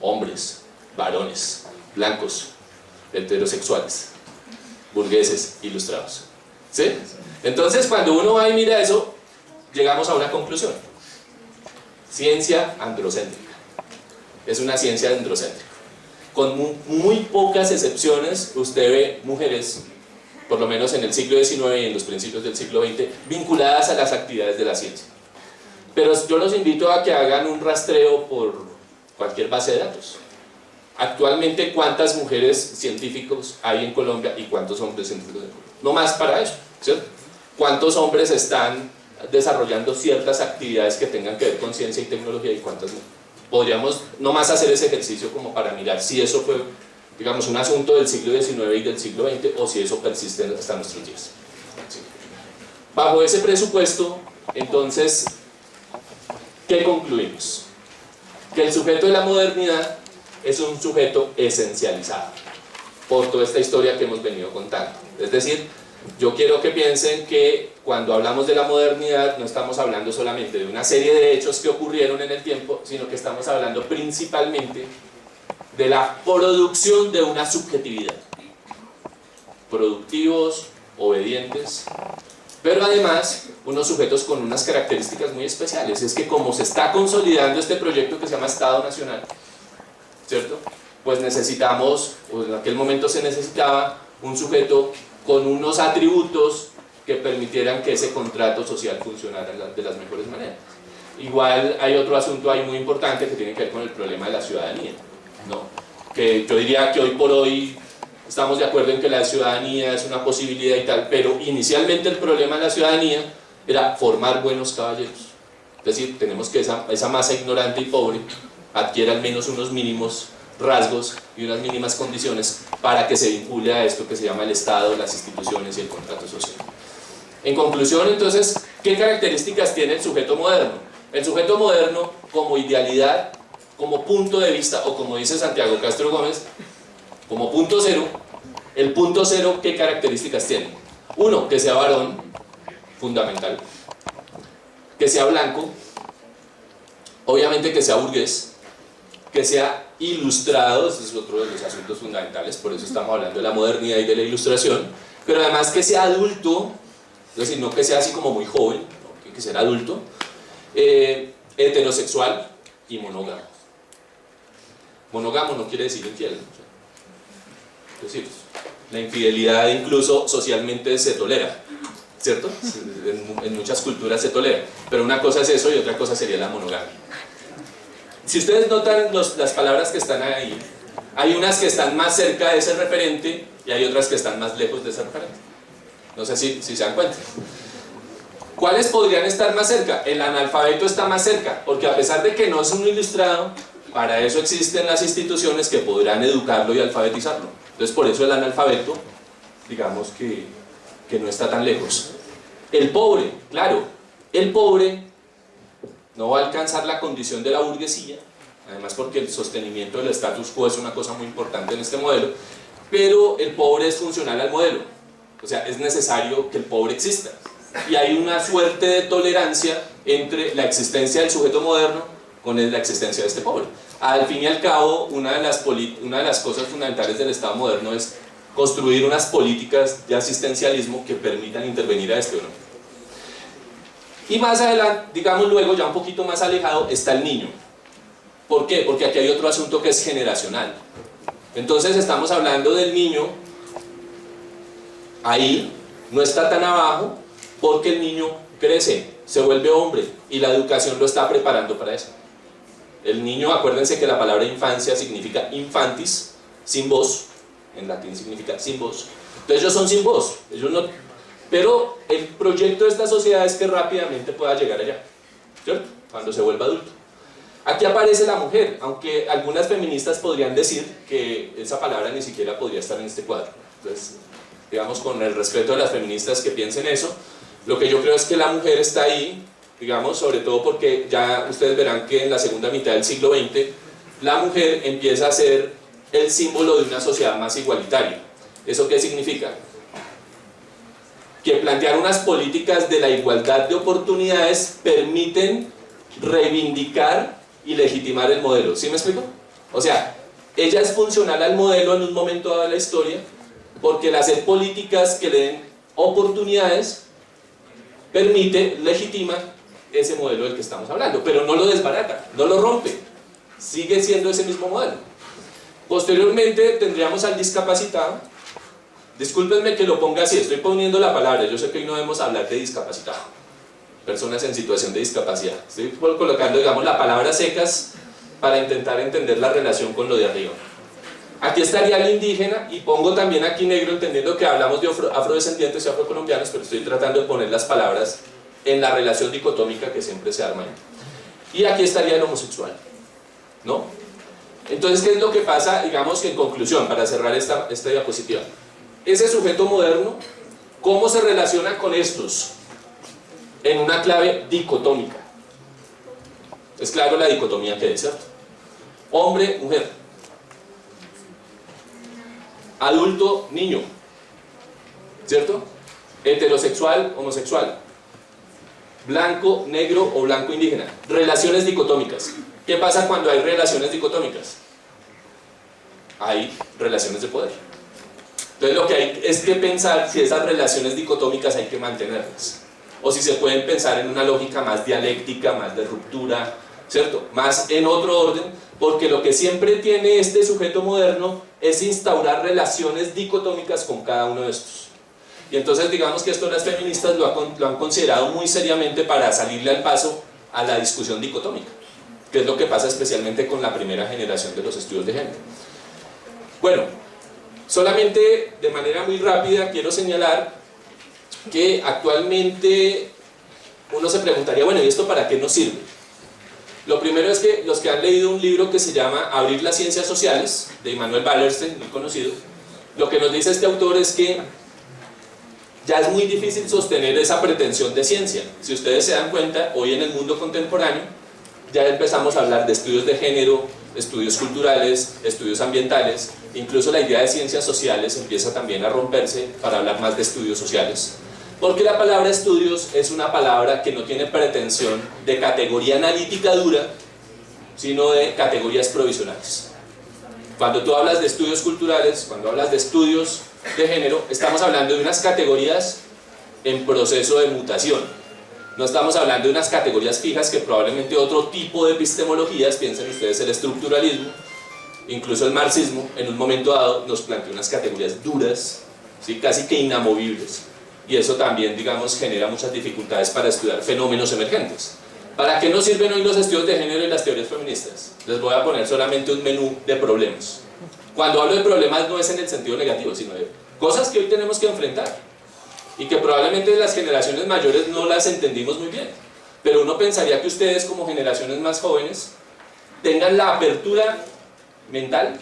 Hombres, varones, blancos, heterosexuales, burgueses, ilustrados, ¿sí? Entonces, cuando uno va y mira eso, llegamos a una conclusión: ciencia androcéntrica. Es una ciencia androcéntrica. Con muy pocas excepciones, usted ve mujeres, por lo menos en el siglo XIX y en los principios del siglo XX, vinculadas a las actividades de la ciencia. Pero yo los invito a que hagan un rastreo por cualquier base de datos. Actualmente, ¿cuántas mujeres científicos hay en Colombia y cuántos hombres científicos en Colombia? No más para eso, ¿cierto? ¿Cuántos hombres están desarrollando ciertas actividades que tengan que ver con ciencia y tecnología y cuántas no? Podríamos nomás hacer ese ejercicio como para mirar si eso fue, digamos, un asunto del siglo XIX y del siglo XX o si eso persiste hasta nuestros días. ¿Sí? Bajo ese presupuesto, entonces, ¿qué concluimos? Que el sujeto de la modernidad es un sujeto esencializado por toda esta historia que hemos venido contando. Es decir, yo quiero que piensen que cuando hablamos de la modernidad no estamos hablando solamente de una serie de hechos que ocurrieron en el tiempo, sino que estamos hablando principalmente de la producción de una subjetividad. Productivos, obedientes, pero además unos sujetos con unas características muy especiales. Es que como se está consolidando este proyecto que se llama Estado Nacional, ¿cierto? Pues necesitamos, o en aquel momento se necesitaba un sujeto con unos atributos que permitieran que ese contrato social funcionara de las mejores maneras. Igual hay otro asunto ahí muy importante que tiene que ver con el problema de la ciudadanía, ¿no? Que yo diría que hoy por hoy estamos de acuerdo en que la ciudadanía es una posibilidad y tal, pero inicialmente el problema de la ciudadanía era formar buenos caballeros. Es decir, tenemos que esa masa ignorante y pobre adquiera al menos unos mínimos rasgos y unas mínimas condiciones para que se vincule a esto que se llama el Estado, las instituciones y el contrato social. En conclusión, entonces, ¿qué características tiene el sujeto moderno? El sujeto moderno, como idealidad, como punto de vista, o como dice Santiago Castro Gómez, como punto cero. El punto cero, ¿qué características tiene? Uno, que sea varón, fundamental, que sea blanco, obviamente que sea burgués, que sea ilustrado, ese es otro de los asuntos fundamentales, por eso estamos hablando de la modernidad y de la ilustración, pero además que sea adulto, es decir, no que sea así como muy joven, no, tiene que ser adulto, heterosexual y monógamo. Monógamo no quiere decir infiel, es decir, La infidelidad incluso socialmente se tolera, ¿cierto? En muchas culturas se tolera, pero una cosa es eso y otra cosa sería la monogamia. Si ustedes notan las palabras que están ahí, hay unas que están más cerca de ese referente y hay otras que están más lejos de ese referente. No sé si se dan cuenta. ¿Cuáles podrían estar más cerca? El analfabeto está más cerca, porque a pesar de que no es un ilustrado, para eso existen las instituciones que podrán educarlo y alfabetizarlo. Entonces por eso el analfabeto, digamos que no está tan lejos. El pobre, claro, el pobre no va a alcanzar la condición de la burguesía, además porque el sostenimiento del status quo es una cosa muy importante en este modelo, pero el pobre es funcional al modelo, o sea, es necesario que el pobre exista. Y hay una suerte de tolerancia entre la existencia del sujeto moderno con la existencia de este pobre. Al fin y al cabo, una de las cosas fundamentales del Estado moderno es construir unas políticas de asistencialismo que permitan intervenir a este o no. Y más adelante, digamos luego, ya un poquito más alejado, está el niño. ¿Por qué? Porque aquí hay otro asunto que es generacional. Entonces estamos hablando del niño, ahí no está tan abajo, porque el niño crece, se vuelve hombre y la educación lo está preparando para eso. El niño, acuérdense que la palabra infancia significa infantis, sin voz, en latín significa sin voz. Entonces ellos son sin voz, ellos no, pero el proyecto de esta sociedad es que rápidamente pueda llegar allá, ¿cierto? Cuando se vuelva adulto. Aquí aparece la mujer, aunque algunas feministas podrían decir que esa palabra ni siquiera podría estar en este cuadro. Entonces, digamos, con el respeto de las feministas que piensen eso, lo que yo creo es que la mujer está ahí, digamos, sobre todo porque ya ustedes verán que en la segunda mitad del siglo XX la mujer empieza a ser el símbolo de una sociedad más igualitaria. ¿Eso qué significa? Que plantear unas políticas de la igualdad de oportunidades permiten reivindicar y legitimar el modelo. ¿Sí me explico? O sea, ella es funcional al modelo en un momento dado de la historia porque el hacer políticas que le den oportunidades permite, legitima ese modelo del que estamos hablando, pero no lo desbarata, no lo rompe, sigue siendo ese mismo modelo. Posteriormente tendríamos al discapacitado. Discúlpenme que lo ponga así, estoy poniendo la palabra, yo sé que hoy no debemos hablar de discapacitado, personas en situación de discapacidad, estoy colocando, digamos, la palabra secas para intentar entender la relación con lo de arriba. Aquí estaría el indígena y pongo también aquí negro, entendiendo que hablamos de afrodescendientes y afrocolombianos, pero estoy tratando de poner las palabras en la relación dicotómica que siempre se arma ahí. Y aquí estaría el homosexual, ¿no? Entonces, ¿qué es lo que pasa? Digamos que en conclusión, para cerrar esta diapositiva, ese sujeto moderno, ¿cómo se relaciona con estos? En una clave dicotómica. Es claro la dicotomía que es, ¿cierto? Hombre, mujer. Adulto, niño, ¿cierto? Heterosexual, homosexual, blanco, negro o blanco indígena. Relaciones dicotómicas. ¿Qué pasa cuando hay relaciones dicotómicas? Hay relaciones de poder. Entonces lo que hay es que pensar si esas relaciones dicotómicas hay que mantenerlas, o si se pueden pensar en una lógica más dialéctica, más de ruptura, ¿cierto? Más en otro orden, porque lo que siempre tiene este sujeto moderno es instaurar relaciones dicotómicas con cada uno de estos. Y entonces digamos que esto las feministas lo han considerado muy seriamente para salirle al paso a la discusión dicotómica, que es lo que pasa especialmente con la primera generación de los estudios de género. Bueno, solamente de manera muy rápida quiero señalar que actualmente uno se preguntaría, bueno, ¿y esto para qué nos sirve? Lo primero es que los que han leído un libro que se llama Abrir las ciencias sociales, de Immanuel Wallerstein, muy conocido, lo que nos dice este autor es que ya es muy difícil sostener esa pretensión de ciencia. Si ustedes se dan cuenta, hoy en el mundo contemporáneo ya empezamos a hablar de estudios de género, estudios culturales, estudios ambientales, incluso la idea de ciencias sociales empieza también a romperse para hablar más de estudios sociales. Porque la palabra estudios es una palabra que no tiene pretensión de categoría analítica dura, sino de categorías provisionales. Cuando tú hablas de estudios culturales, cuando hablas de estudios de género, estamos hablando de unas categorías en proceso de mutación. No estamos hablando de unas categorías fijas que probablemente otro tipo de epistemologías, piensen ustedes el estructuralismo, Incluso el marxismo, en un momento dado, nos planteó unas categorías duras, ¿sí? Casi que inamovibles, y eso también, digamos, genera muchas dificultades para estudiar fenómenos emergentes. ¿Para qué nos sirven hoy los estudios de género y las teorías feministas? Les voy a poner solamente un menú de problemas. Cuando hablo de problemas no es en el sentido negativo, sino de cosas que hoy tenemos que enfrentar y que probablemente las generaciones mayores no las entendimos muy bien, pero uno pensaría que ustedes, como generaciones más jóvenes, tengan la apertura mental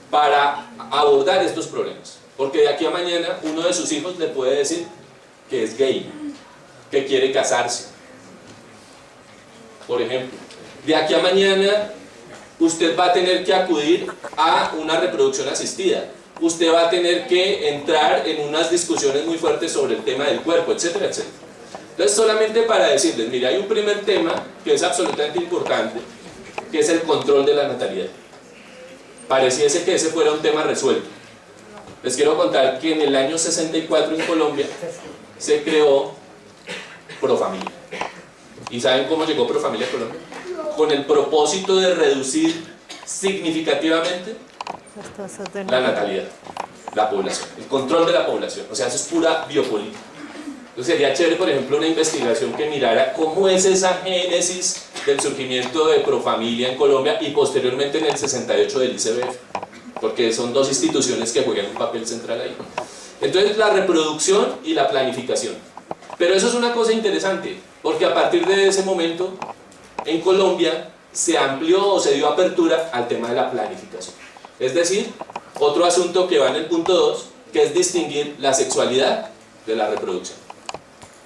para abordar estos problemas, porque de aquí a mañana uno de sus hijos le puede decir que es gay, que quiere casarse, por ejemplo. De aquí a mañana usted va a tener que acudir a una reproducción asistida, usted va a tener que entrar en unas discusiones muy fuertes sobre el tema del cuerpo, etcétera, etcétera. Entonces, solamente para decirles, mire, hay un primer tema que es absolutamente importante, que es el control de la natalidad. Pareciese que ese fuera un tema resuelto. Les quiero contar que en el año 64 en Colombia se creó Profamilia. ¿Y saben cómo llegó Profamilia a Colombia? Con el propósito de reducir significativamente la natalidad, la población, el control de la población. O sea, eso es pura biopolítica. Entonces sería chévere, por ejemplo, una investigación que mirara cómo es esa génesis del surgimiento de Profamilia en Colombia y posteriormente en el 68 del ICBF, porque son dos instituciones que juegan un papel central ahí. Entonces, la reproducción y la planificación. Pero eso es una cosa interesante, porque a partir de ese momento, en Colombia se amplió o se dio apertura al tema de la planificación. Es decir, otro asunto que va en el punto 2, que es distinguir la sexualidad de la reproducción.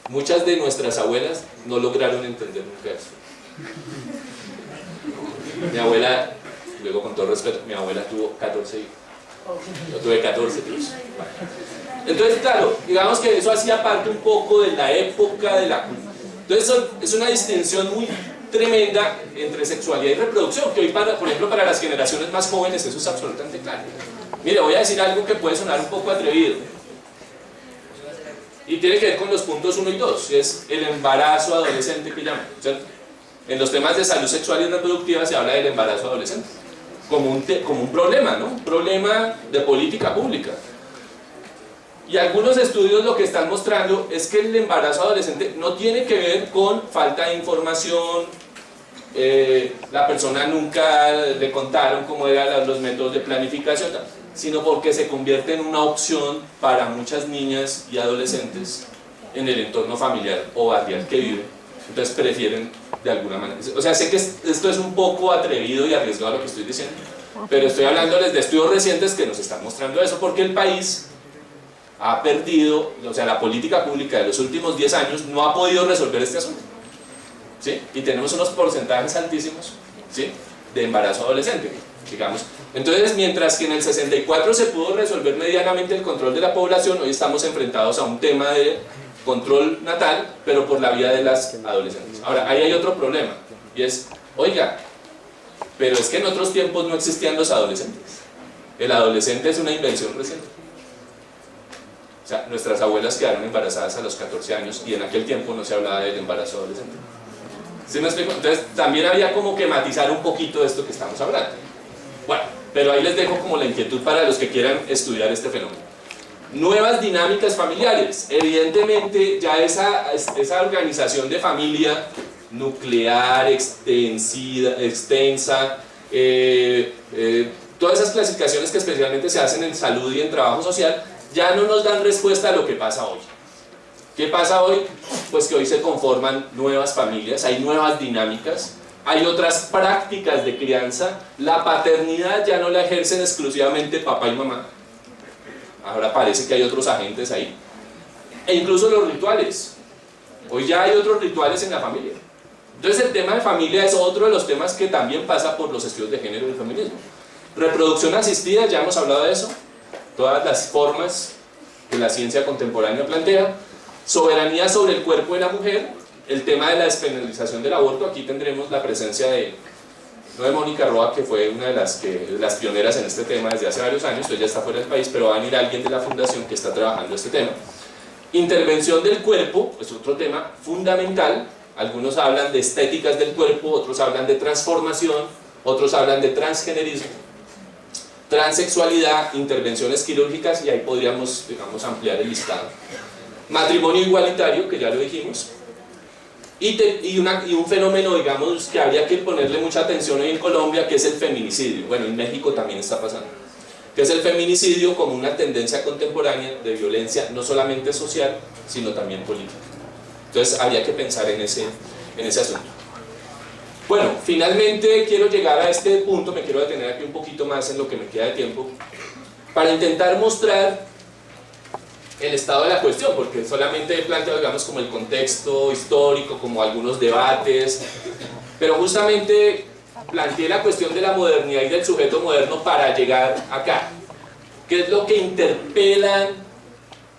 Muchas de nuestras abuelas no lograron entender nunca eso. Mi abuela, luego con todo respeto, mi abuela tuvo 14 hijos. Yo tuve 14 hijos. Entonces, claro, digamos que eso hacía parte un poco de la época de la cultura. Entonces, es una distinción muy tremenda entre sexualidad y reproducción, que hoy, por ejemplo, para las generaciones más jóvenes eso es absolutamente claro. Mire, voy a decir algo que puede sonar un poco atrevido, y tiene que ver con los puntos 1 y 2, es el embarazo adolescente que llaman, ¿cierto? En los temas de salud sexual y reproductiva se habla del embarazo adolescente como un problema, ¿no? Un problema de política pública. Y algunos estudios lo que están mostrando es que el embarazo adolescente no tiene que ver con falta de información, la persona nunca le contaron cómo eran los métodos de planificación, sino porque se convierte en una opción para muchas niñas y adolescentes en el entorno familiar o barrial que viven. Entonces prefieren de alguna manera. O sea, sé que esto es un poco atrevido y arriesgado lo que estoy diciendo, pero estoy hablándoles de estudios recientes que nos están mostrando eso, porque el país ha perdido, o sea, la política pública de los últimos 10 años no ha podido resolver este asunto, ¿sí? Y tenemos unos porcentajes altísimos, ¿sí?, de embarazo adolescente, digamos. Entonces, mientras que en el 64 se pudo resolver medianamente el control de la población, hoy estamos enfrentados a un tema de control natal, pero por la vía de las adolescentes. Ahora, ahí hay otro problema, y es, oiga, pero es que en otros tiempos no existían los adolescentes. El adolescente es una invención reciente. O sea, nuestras abuelas quedaron embarazadas a los 14 años y en aquel tiempo no se hablaba del embarazo adolescente. ¿Sí me explico? Entonces también había como que matizar un poquito de esto que estamos hablando. Bueno, pero ahí les dejo como la inquietud para los que quieran estudiar este fenómeno. Nuevas dinámicas familiares. Evidentemente ya esa organización de familia nuclear, extensa, todas esas clasificaciones que especialmente se hacen en salud y en trabajo social, ya no nos dan respuesta a lo que pasa hoy. ¿Qué pasa hoy? Pues que hoy se conforman nuevas familias, hay nuevas dinámicas, hay otras prácticas de crianza, la paternidad ya no la ejercen exclusivamente papá y mamá, ahora parece que hay otros agentes ahí, e incluso los rituales, hoy ya hay otros rituales en la familia. Entonces el tema de familia es otro de los temas que también pasa por los estudios de género y el feminismo. Reproducción asistida, ya hemos hablado de eso, todas las formas que la ciencia contemporánea plantea. Soberanía sobre el cuerpo de la mujer, el tema de la despenalización del aborto. Aquí tendremos la presencia de Mónica Roa, que fue una de las pioneras en este tema desde hace varios años, ella está fuera del país, pero va a venir alguien de la fundación que está trabajando este tema. Intervención del cuerpo, es otro tema fundamental. Algunos hablan de estéticas del cuerpo, otros hablan de transformación, otros hablan de transgenerismo. transexualidad, intervenciones quirúrgicas, y ahí podríamos, digamos, ampliar el listado. Matrimonio igualitario, que ya lo dijimos, y un fenómeno, digamos, que habría que ponerle mucha atención hoy en Colombia, que es el feminicidio. Bueno, en México también está pasando, que es el feminicidio como una tendencia contemporánea de violencia no solamente social, sino también política. Entonces habría que pensar en ese asunto. Bueno, finalmente quiero llegar a este punto, me quiero detener aquí un poquito más en lo que me queda de tiempo, para intentar mostrar el estado de la cuestión, porque solamente he planteado, digamos, como el contexto histórico, como algunos debates, pero justamente planteé la cuestión de la modernidad y del sujeto moderno para llegar acá. ¿Qué es lo que interpelan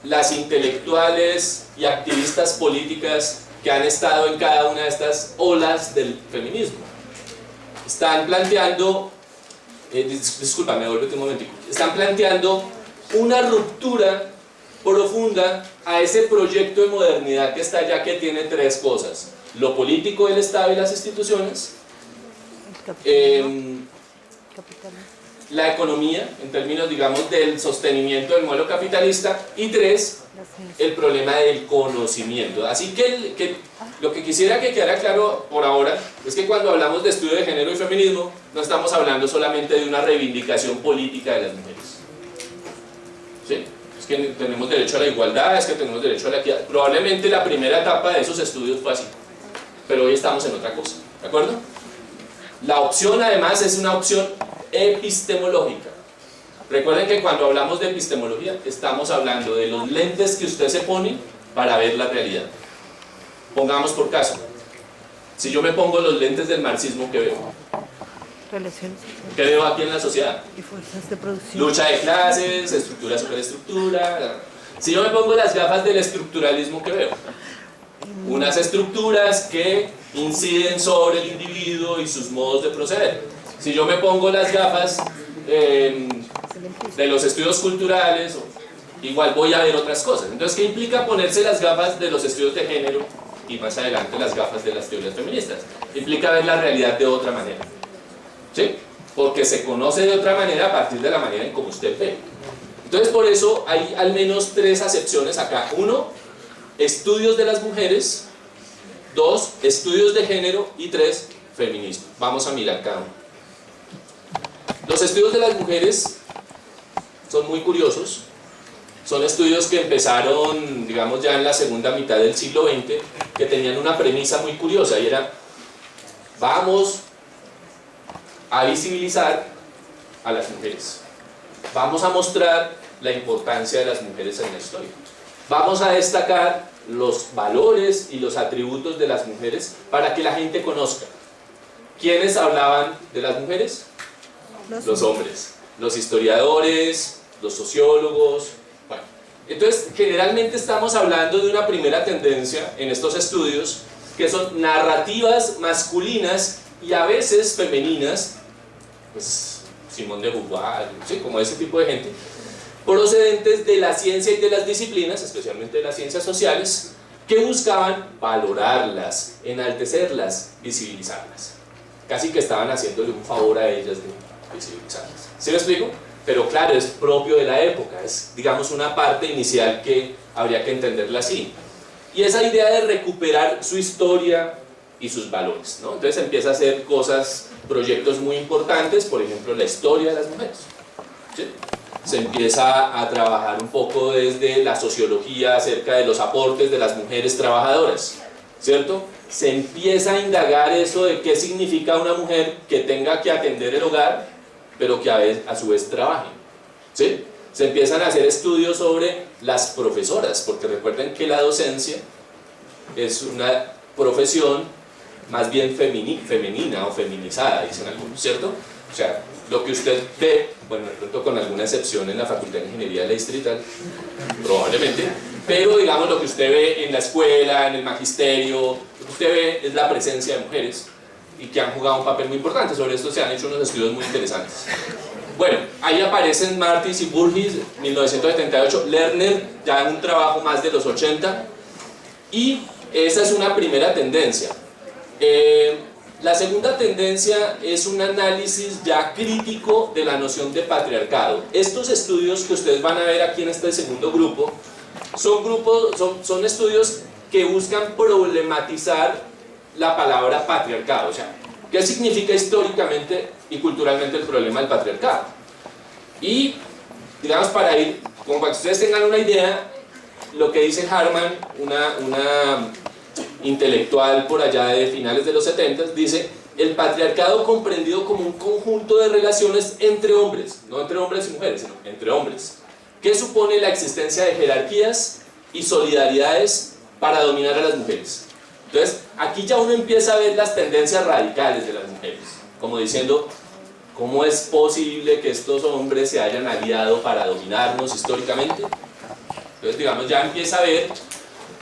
las intelectuales y activistas políticas que han estado en cada una de estas olas del feminismo? Están planteando, discúlpame, vuélvete un momentico, están planteando una ruptura profunda a ese proyecto de modernidad que está allá, que tiene tres cosas: lo político, el Estado y las instituciones, la economía, en términos, digamos, del sostenimiento del modelo capitalista, y tres, el problema del conocimiento. Así que lo que quisiera que quedara claro por ahora es que cuando hablamos de estudio de género y feminismo, no estamos hablando solamente de una reivindicación política de las mujeres. ¿Sí? Es que tenemos derecho a la igualdad, es que tenemos derecho a la equidad. Probablemente la primera etapa de esos estudios fue así, pero hoy estamos en otra cosa, ¿de acuerdo? La opción, además, es una opción epistemológica. Recuerden que cuando hablamos de epistemología estamos hablando de los lentes que usted se pone para ver la realidad. Pongamos por caso, si yo me pongo los lentes del marxismo, ¿qué veo? ¿Qué veo aquí en la sociedad? Lucha de clases, estructura sobre estructura. Si yo me pongo las gafas del estructuralismo, ¿qué veo? Unas estructuras que inciden sobre el individuo y sus modos de proceder. Si yo me pongo las gafas de los estudios culturales, igual voy a ver otras cosas. Entonces, ¿qué implica ponerse las gafas de los estudios de género y más adelante las gafas de las teorías feministas? Implica ver la realidad de otra manera, ¿sí? Porque se conoce de otra manera a partir de la manera en cómo usted ve. Entonces, por eso hay al menos tres acepciones acá. Uno, estudios de las mujeres. Dos, estudios de género. Y tres, feminismo. Vamos a mirar cada uno. Los estudios de las mujeres son muy curiosos. Son estudios que empezaron, digamos, ya en la segunda mitad del siglo XX, que tenían una premisa muy curiosa, y era: vamos a visibilizar a las mujeres, vamos a mostrar la importancia de las mujeres en la historia, vamos a destacar los valores y los atributos de las mujeres para que la gente conozca. ¿Quiénes hablaban de las mujeres? Los hombres, los historiadores, los sociólogos. Bueno, entonces generalmente estamos hablando de una primera tendencia en estos estudios, que son narrativas masculinas y a veces femeninas, pues Simone de Beauvoir, ¿sí? Como ese tipo de gente, procedentes de la ciencia y de las disciplinas, especialmente de las ciencias sociales, que buscaban valorarlas, enaltecerlas, visibilizarlas. Casi que estaban haciéndole un favor a ellas de visibilizarlas. ¿Sí me explico? Pero claro, es propio de la época, es, digamos, una parte inicial que habría que entenderla así. Y esa idea de recuperar su historia y sus valores, ¿no? Entonces empieza a hacer cosas, proyectos muy importantes, por ejemplo, la historia de las mujeres, ¿sí? Se empieza a trabajar un poco desde la sociología acerca de los aportes de las mujeres trabajadoras, ¿cierto? Se empieza a indagar eso de qué significa una mujer que tenga que atender el hogar, pero que a su vez trabaje, ¿sí? Se empiezan a hacer estudios sobre las profesoras, porque recuerden que la docencia es una profesión más bien femenina o feminizada, dicen algunos, ¿cierto? O sea, lo que usted ve, bueno, de pronto con alguna excepción en la Facultad de Ingeniería de la Distrital, probablemente, pero digamos lo que usted ve en la escuela, en el magisterio, lo que usted ve es la presencia de mujeres y que han jugado un papel muy importante. Sobre esto se han hecho unos estudios muy interesantes. Bueno, ahí aparecen Martis y Burgis, 1978, Lerner, ya en un trabajo más de los 80, y esa es una primera tendencia. La segunda tendencia es un análisis ya crítico de la noción de patriarcado. Estos estudios que ustedes van a ver aquí en este segundo grupo son estudios que buscan problematizar la palabra patriarcado. O sea, ¿qué significa históricamente y culturalmente el problema del patriarcado? Y, digamos, para que ustedes tengan una idea, lo que dice Harman, una intelectual por allá de finales de los 70, dice: el patriarcado comprendido como un conjunto de relaciones entre hombres, no entre hombres y mujeres, sino entre hombres, que supone la existencia de jerarquías y solidaridades para dominar a las mujeres. Entonces, aquí ya uno empieza a ver las tendencias radicales de las mujeres, como diciendo: ¿cómo es posible que estos hombres se hayan aliado para dominarnos históricamente? Entonces, digamos, ya empieza a ver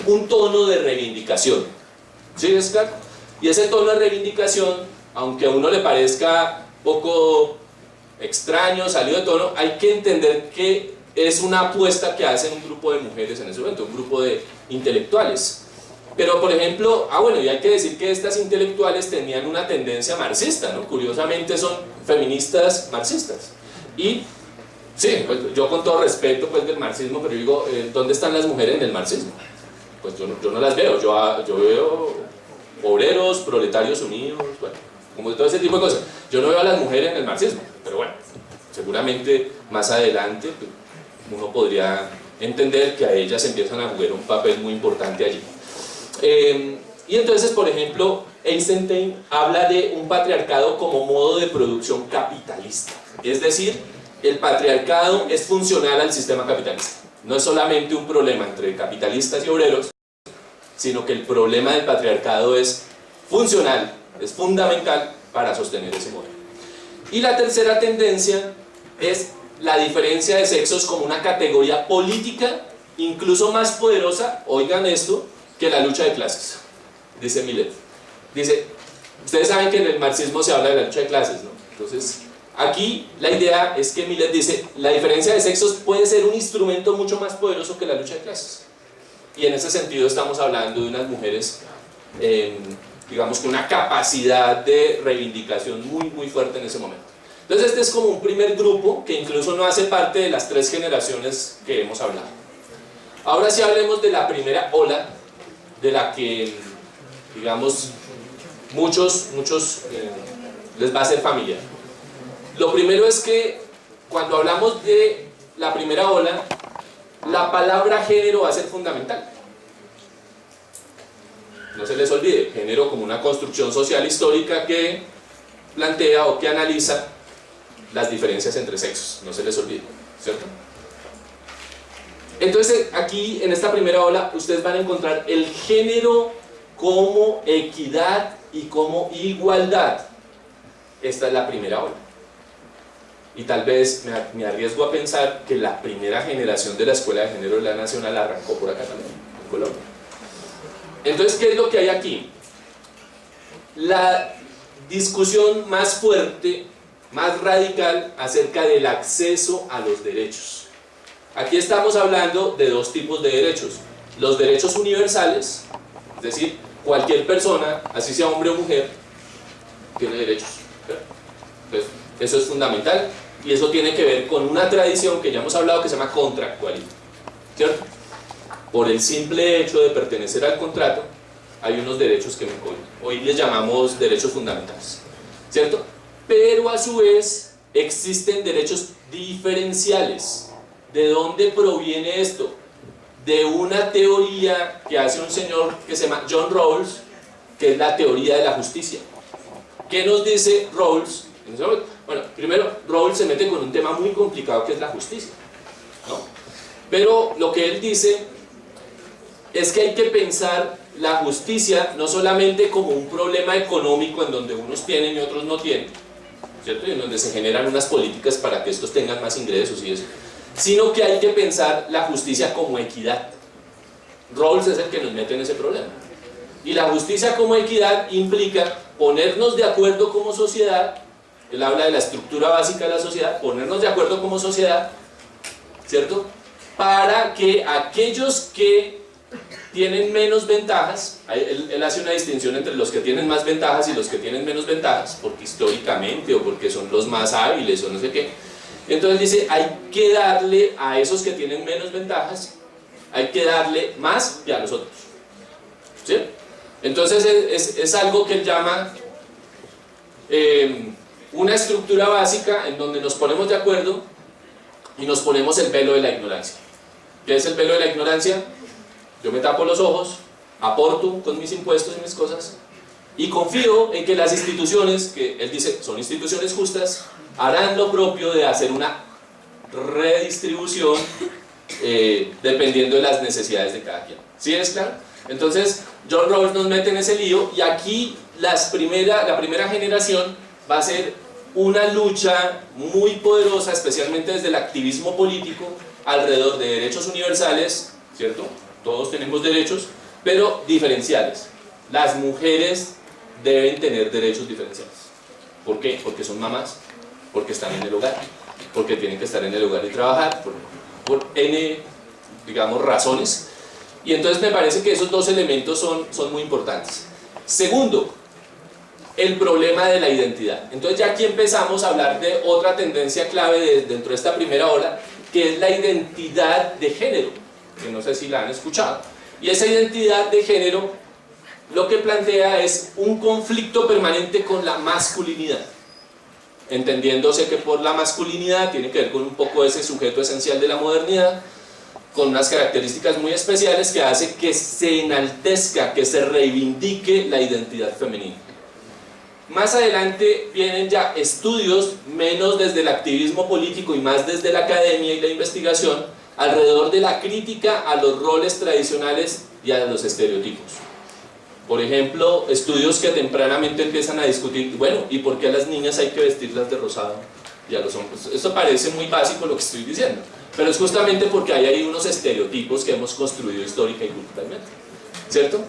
un tono de reivindicación. ¿Sí, Oscar? Y ese tono de reivindicación, aunque a uno le parezca poco extraño, salido de tono, hay que entender que es una apuesta que hacen un grupo de mujeres en ese momento, un grupo de intelectuales. Pero, por ejemplo, bueno, y hay que decir que estas intelectuales tenían una tendencia marxista, ¿no? Curiosamente son feministas marxistas. Y sí, pues yo con todo respeto pues del marxismo, pero digo, ¿dónde están las mujeres en el marxismo? Pues yo no las veo, yo veo obreros, proletarios unidos, bueno, como todo ese tipo de cosas. Yo no veo a las mujeres en el marxismo, pero bueno, seguramente más adelante uno podría entender que a ellas empiezan a jugar un papel muy importante allí. Y entonces, por ejemplo, Eisenstein habla de un patriarcado como modo de producción capitalista, es decir, el patriarcado es funcional al sistema capitalista. No es solamente un problema entre capitalistas y obreros, sino que el problema del patriarcado es funcional, es fundamental para sostener ese modelo. Y la tercera tendencia es la diferencia de sexos como una categoría política, incluso más poderosa, oigan esto, que la lucha de clases, dice Millet. Dice, ustedes saben que en el marxismo se habla de la lucha de clases, ¿no? Entonces, aquí la idea es que Millet dice, la diferencia de sexos puede ser un instrumento mucho más poderoso que la lucha de clases. Y en ese sentido estamos hablando de unas mujeres, digamos, con una capacidad de reivindicación muy, muy fuerte en ese momento. Entonces este es como un primer grupo que incluso no hace parte de las 3 generaciones que hemos hablado. Ahora sí hablemos de la primera ola, de la que, digamos, muchos les va a ser familiar. Lo primero es que cuando hablamos de la primera ola, la palabra género va a ser fundamental. No se les olvide, género como una construcción social histórica que plantea o que analiza las diferencias entre sexos, no se les olvide, ¿cierto? Entonces aquí en esta primera ola ustedes van a encontrar el género como equidad y como igualdad. Esta es la primera ola. Y tal vez me arriesgo a pensar que la primera generación de la Escuela de Género de la Nacional arrancó por acá también, en Colombia. Entonces, ¿qué es lo que hay aquí? La discusión más fuerte, más radical acerca del acceso a los derechos. Aquí estamos hablando de 2 tipos de derechos. Los derechos universales, es decir, cualquier persona, así sea hombre o mujer, tiene derechos. Entonces, eso es fundamental. Y eso tiene que ver con una tradición que ya hemos hablado que se llama contractualismo, ¿cierto? Por el simple hecho de pertenecer al contrato, hay unos derechos que hoy les llamamos derechos fundamentales, ¿cierto? Pero a su vez existen derechos diferenciales. ¿De dónde proviene esto? De una teoría que hace un señor que se llama John Rawls, que es la teoría de la justicia. ¿Qué nos dice Rawls? Bueno, primero, Rawls se mete con un tema muy complicado que es la justicia, ¿no? Pero lo que él dice es que hay que pensar la justicia no solamente como un problema económico en donde unos tienen y otros no tienen, ¿cierto? Y en donde se generan unas políticas para que estos tengan más ingresos y eso, sino que hay que pensar la justicia como equidad. Rawls es el que nos mete en ese problema. Y la justicia como equidad implica ponernos de acuerdo como sociedad. Él habla de la estructura básica de la sociedad, ponernos de acuerdo como sociedad, ¿cierto? Para que aquellos que tienen menos ventajas, él hace una distinción entre los que tienen más ventajas y los que tienen menos ventajas, porque históricamente o porque son los más hábiles o no sé qué. Entonces dice, hay que darle a esos que tienen menos ventajas, hay que darle más que a los otros. ¿Sí? Entonces es algo que él llama una estructura básica en donde nos ponemos de acuerdo y nos ponemos el velo de la ignorancia. ¿Qué es el velo de la ignorancia? Yo me tapo los ojos, aporto con mis impuestos y mis cosas y confío en que las instituciones, que él dice son instituciones justas, harán lo propio de hacer una redistribución dependiendo de las necesidades de cada quien. ¿Sí es claro? Entonces John Rawls nos mete en ese lío y aquí la primera generación va a ser una lucha muy poderosa, especialmente desde el activismo político, alrededor de derechos universales, ¿cierto? Todos tenemos derechos, pero diferenciales. Las mujeres deben tener derechos diferenciales. ¿Por qué? Porque son mamás, porque están en el hogar, porque tienen que estar en el hogar y trabajar, por N, digamos, razones. Y entonces me parece que esos dos elementos son muy importantes. Segundo, el problema de la identidad. Entonces ya aquí empezamos a hablar de otra tendencia clave dentro de esta primera ola, que es la identidad de género, que no sé si la han escuchado. Y esa identidad de género lo que plantea es un conflicto permanente con la masculinidad, entendiéndose que por la masculinidad tiene que ver con un poco ese sujeto esencial de la modernidad, con unas características muy especiales que hace que se enaltezca, que se reivindique la identidad femenina. Más adelante vienen ya estudios, menos desde el activismo político y más desde la academia y la investigación, alrededor de la crítica a los roles tradicionales y a los estereotipos. Por ejemplo, estudios que tempranamente empiezan a discutir, bueno, ¿y por qué a las niñas hay que vestirlas de rosado y a los hombres? Esto parece muy básico lo que estoy diciendo, pero es justamente porque hay ahí unos estereotipos que hemos construido histórica y culturalmente, ¿cierto?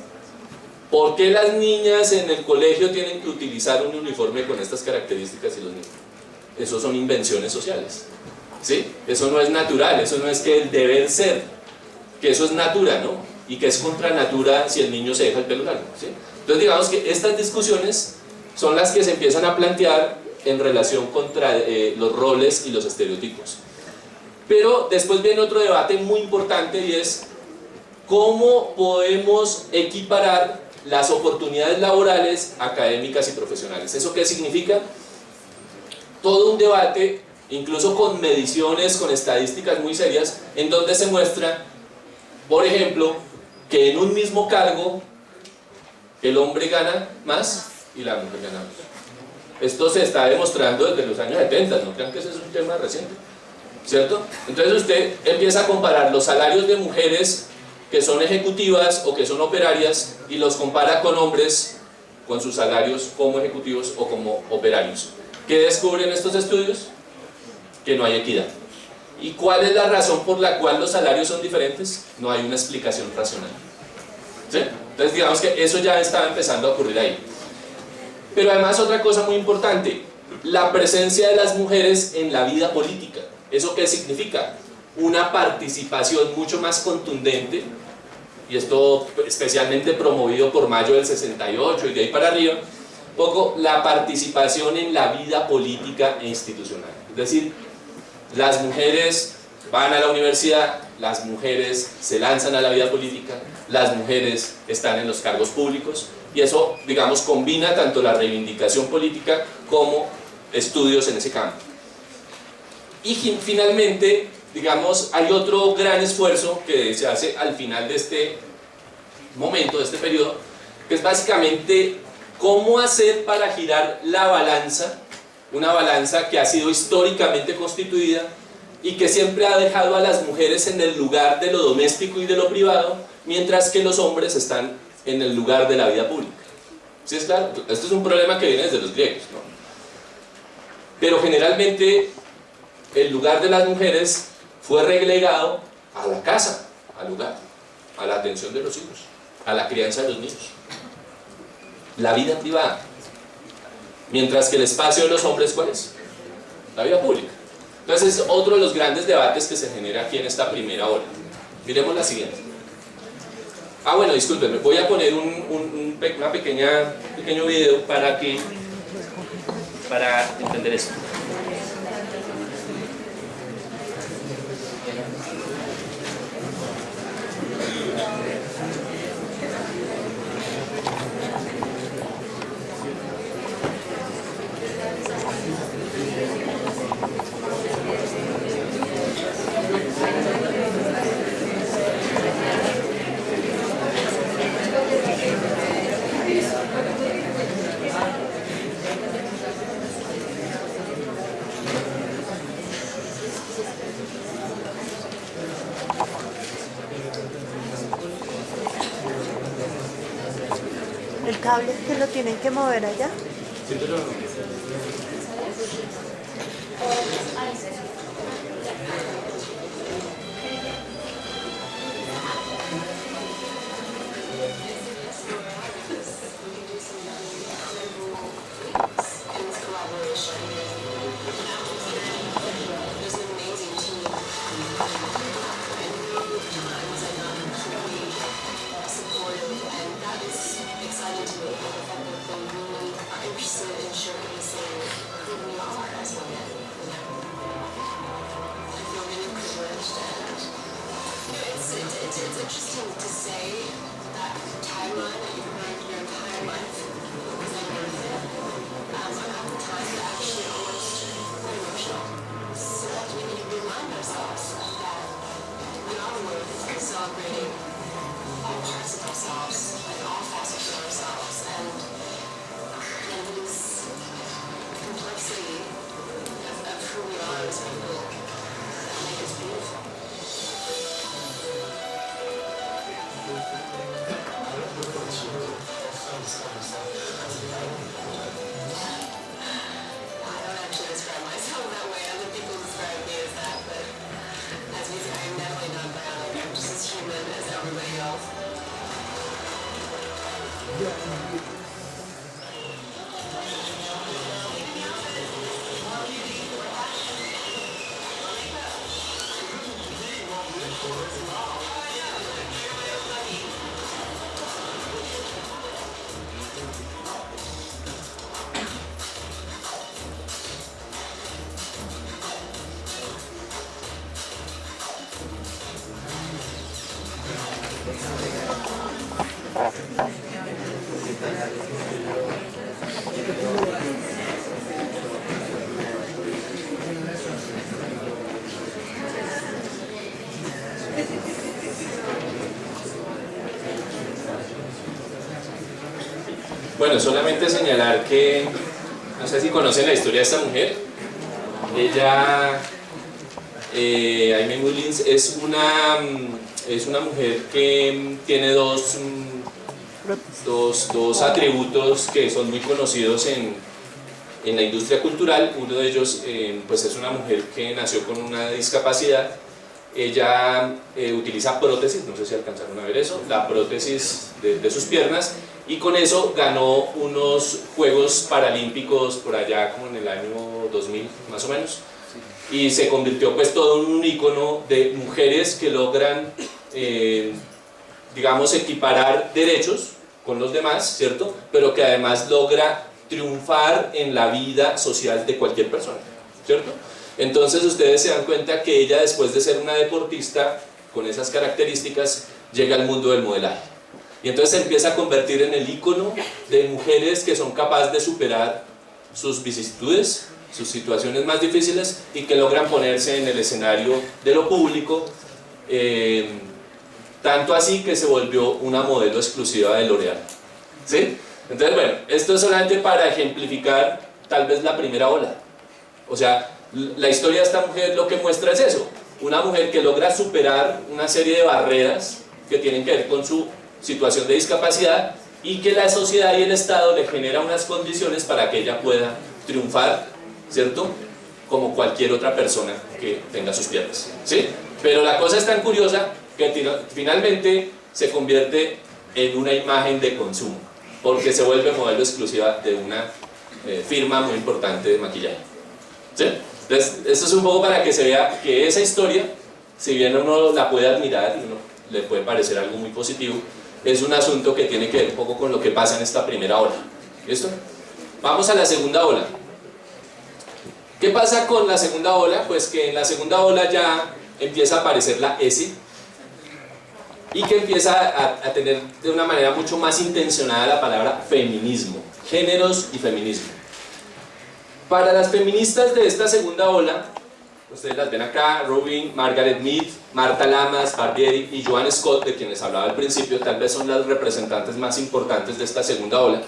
¿Por qué las niñas en el colegio tienen que utilizar un uniforme con estas características y los niños? Eso son invenciones sociales, ¿sí? Eso no es natural, eso no es que el deber ser, que eso es natura, ¿no? Y que es contra natura si el niño se deja el pelo largo, ¿sí? Entonces digamos que estas discusiones son las que se empiezan a plantear en relación contra los roles y los estereotipos. Pero después viene otro debate muy importante y es cómo podemos equiparar las oportunidades laborales, académicas y profesionales. ¿Eso qué significa? Todo un debate, incluso con mediciones, con estadísticas muy serias, en donde se muestra, por ejemplo, que en un mismo cargo el hombre gana más y la mujer gana menos. Esto se está demostrando desde los años 70, no crean que ese es un tema reciente, ¿cierto? Entonces usted empieza a comparar los salarios de mujeres que son ejecutivas o que son operarias y los compara con hombres con sus salarios como ejecutivos o como operarios. ¿Qué descubren estos estudios? Que no hay equidad. ¿Y cuál es la razón por la cual los salarios son diferentes? No hay una explicación racional, ¿sí? Entonces digamos que eso ya estaba empezando a ocurrir ahí. Pero además otra cosa muy importante, la presencia de las mujeres en la vida política. ¿Eso qué significa? Una participación mucho más contundente, y esto especialmente promovido por Mayo del 68 y de ahí para arriba, poco la participación en la vida política e institucional. Es decir, las mujeres van a la universidad, las mujeres se lanzan a la vida política, las mujeres están en los cargos públicos, y eso, digamos, combina tanto la reivindicación política como estudios en ese campo. Y finalmente, digamos, hay otro gran esfuerzo que se hace al final de este momento, de este periodo, que es básicamente cómo hacer para girar la balanza, una balanza que ha sido históricamente constituida y que siempre ha dejado a las mujeres en el lugar de lo doméstico y de lo privado, mientras que los hombres están en el lugar de la vida pública. ¿Sí es claro? Esto es un problema que viene desde los griegos, ¿no? Pero generalmente el lugar de las mujeres fue relegado a la casa, al hogar, a la atención de los hijos, a la crianza de los niños, la vida privada, mientras que el espacio de los hombres, ¿cuál es? La vida pública. Entonces es otro de los grandes debates que se genera aquí en esta primera hora. Miremos la siguiente. Ah, bueno, discúlpenme, voy a poner pequeño video para entender esto. ¿El cable es que lo tienen que mover allá? Sí, pero... It's interesting to say that timeline that you've learned your entire life wasn't worth it. A couple times it actually almost very emotional. So that we need to remind ourselves that we are worth celebrating all parts of ourselves and all facets of ourselves, and this complexity of who we are as people that make us beautiful. Bueno, solamente señalar que, no sé si conocen la historia de esta mujer. Ella, Aimee Mullins, es una mujer que tiene dos atributos que son muy conocidos en la industria cultural. Uno de ellos pues es una mujer que nació con una discapacidad. Ella utiliza prótesis, no sé si alcanzaron a ver eso, la prótesis de sus piernas, y con eso ganó unos Juegos Paralímpicos por allá como en el año 2000 más o menos, y se convirtió pues todo en un ícono de mujeres que logran digamos equiparar derechos con los demás, ¿cierto? Pero que además logra triunfar en la vida social de cualquier persona, ¿cierto? Entonces ustedes se dan cuenta que ella, después de ser una deportista con esas características, llega al mundo del modelaje. Y entonces se empieza a convertir en el ícono de mujeres que son capaces de superar sus vicisitudes, sus situaciones más difíciles, y que logran ponerse en el escenario de lo público, tanto así que se volvió una modelo exclusiva de L'Oréal. ¿Sí? Entonces, bueno, esto es solamente para ejemplificar tal vez la primera ola. O sea, la historia de esta mujer lo que muestra es eso, una mujer que logra superar una serie de barreras que tienen que ver con su situación de discapacidad, y que la sociedad y el Estado le genera unas condiciones para que ella pueda triunfar, ¿cierto? Como cualquier otra persona que tenga sus piernas, ¿sí? Pero la cosa es tan curiosa que finalmente se convierte en una imagen de consumo, porque se vuelve modelo exclusiva de una firma muy importante de maquillaje, ¿sí? Entonces, esto es un poco para que se vea que esa historia, si bien uno la puede admirar y uno le puede parecer algo muy positivo, es un asunto que tiene que ver un poco con lo que pasa en esta primera ola. ¿Listo? Vamos a la segunda ola. ¿Qué pasa con la segunda ola? Pues que en la segunda ola ya empieza a aparecer la S y que empieza a tener de una manera mucho más intencionada la palabra feminismo, géneros y feminismo. Para las feministas de esta segunda ola, ustedes las ven acá, Rubin, Margaret Mead, Marta Lamas, Barbieri y Joan Scott, de quienes hablaba al principio, tal vez son las representantes más importantes de esta segunda ola.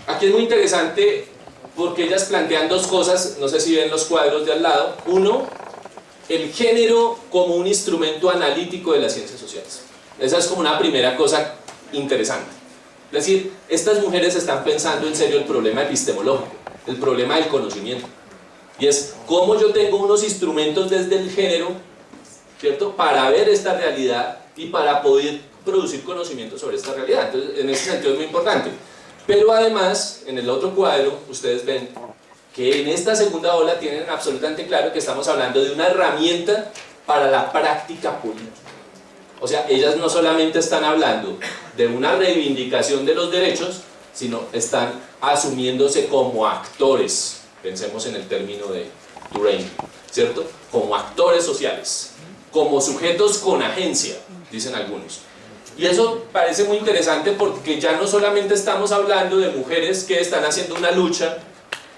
Aquí es muy interesante porque ellas plantean dos cosas, no sé si ven los cuadros de al lado. Uno, el género como un instrumento analítico de las ciencias sociales. Esa es como una primera cosa interesante. Es decir, estas mujeres están pensando en serio el problema epistemológico, el problema del conocimiento. Y es cómo yo tengo unos instrumentos desde el género, ¿cierto?, para ver esta realidad y para poder producir conocimiento sobre esta realidad. Entonces, en ese sentido es muy importante. Pero además, en el otro cuadro, ustedes ven que en esta segunda ola tienen absolutamente claro que estamos hablando de una herramienta para la práctica política. O sea, ellas no solamente están hablando de una reivindicación de los derechos, sino están asumiéndose como actores. Pensemos en el término de Durkheim, ¿cierto? Como actores sociales, como sujetos con agencia, dicen algunos. Y eso parece muy interesante porque ya no solamente estamos hablando de mujeres que están haciendo una lucha,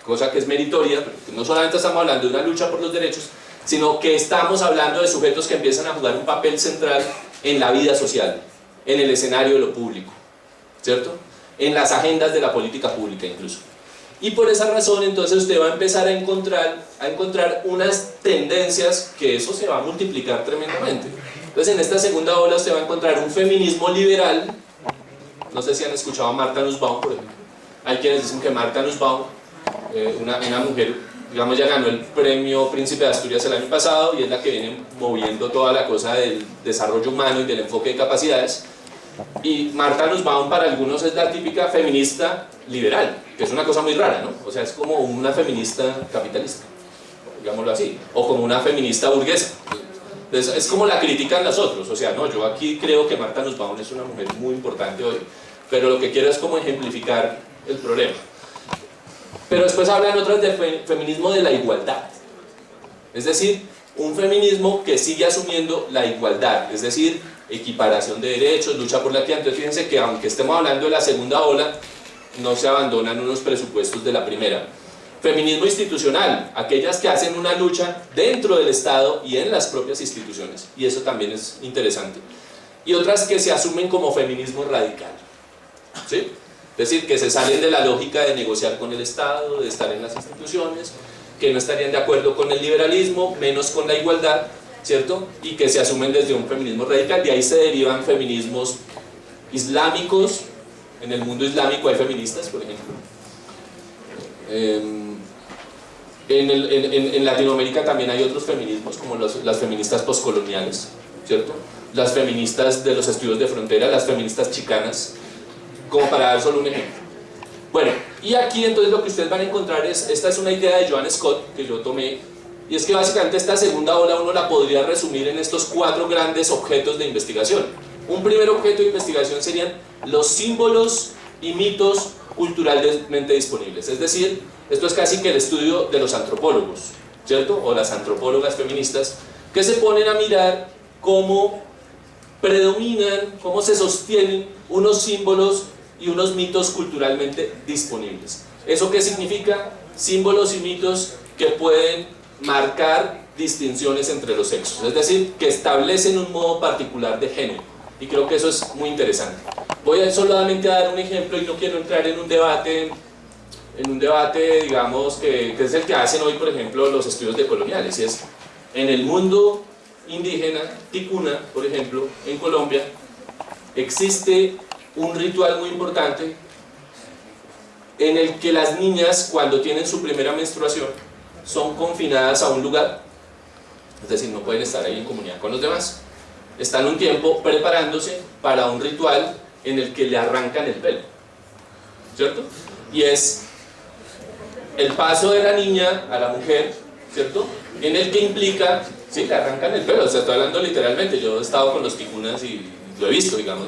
cosa que es meritoria, pero no solamente estamos hablando de una lucha por los derechos, sino que estamos hablando de sujetos que empiezan a jugar un papel central en la vida social, en el escenario de lo público, ¿cierto? En las agendas de la política pública incluso. Y por esa razón entonces usted va a empezar a encontrar unas tendencias que eso se va a multiplicar tremendamente. Entonces en esta segunda ola usted va a encontrar un feminismo liberal. No sé si han escuchado a Martha Nussbaum, por ejemplo. Hay quienes dicen que Martha Nussbaum, una mujer, digamos, ya ganó el premio Príncipe de Asturias el año pasado y es la que viene moviendo toda la cosa del desarrollo humano y del enfoque de capacidades. Y Martha Nussbaum para algunos es la típica feminista liberal, que es una cosa muy rara, ¿no? O sea, es como una feminista capitalista, digámoslo así, o como una feminista burguesa. Entonces, es como la critican los otros. O sea, no, yo aquí creo que Martha Nussbaum es una mujer muy importante hoy, pero lo que quiero es como ejemplificar el problema. Pero después hablan otras de feminismo de la igualdad, es decir, un feminismo que sigue asumiendo la igualdad, es decir, equiparación de derechos, lucha por la equidad. Entonces fíjense que aunque estemos hablando de la segunda ola, no se abandonan unos presupuestos de la primera. Feminismo institucional, aquellas que hacen una lucha dentro del Estado y en las propias instituciones, y eso también es interesante. Y otras que se asumen como feminismo radical, ¿sí? Es decir, que se salen de la lógica de negociar con el Estado, de estar en las instituciones, que no estarían de acuerdo con el liberalismo, menos con la igualdad, ¿cierto? Y que se asumen desde un feminismo radical. De ahí se derivan feminismos islámicos. En el mundo islámico hay feministas, por ejemplo. En Latinoamérica también hay otros feminismos, como las feministas postcoloniales, ¿cierto? Las feministas de los estudios de frontera, las feministas chicanas, como para dar solo un ejemplo. Bueno, y aquí entonces lo que ustedes van a encontrar es, esta es una idea de Joan Scott que yo tomé, y es que básicamente esta segunda ola uno la podría resumir en estos 4 grandes objetos de investigación. Un primer objeto de investigación serían los símbolos y mitos culturalmente disponibles, es decir, esto es casi que el estudio de los antropólogos, ¿cierto? O las antropólogas feministas, que se ponen a mirar cómo predominan, cómo se sostienen unos símbolos y unos mitos culturalmente disponibles. ¿Eso qué significa? Símbolos y mitos que pueden marcar distinciones entre los sexos, es decir, que establecen un modo particular de género, y creo que eso es muy interesante. Voy a solamente a dar un ejemplo y no quiero entrar en un debate, digamos, que es el que hacen hoy, por ejemplo, los estudios decoloniales, y es, en el mundo indígena, ticuna, por ejemplo, en Colombia, existe un ritual muy importante en el que las niñas, cuando tienen su primera menstruación, son confinadas a un lugar, es decir, no pueden estar ahí en comunidad con los demás. Están un tiempo preparándose para un ritual en el que le arrancan el pelo, ¿cierto? Y es el paso de la niña a la mujer, ¿cierto? En el que implica, sí, le arrancan el pelo, o sea, estoy hablando literalmente, yo he estado con los ticunas y lo he visto, digamos,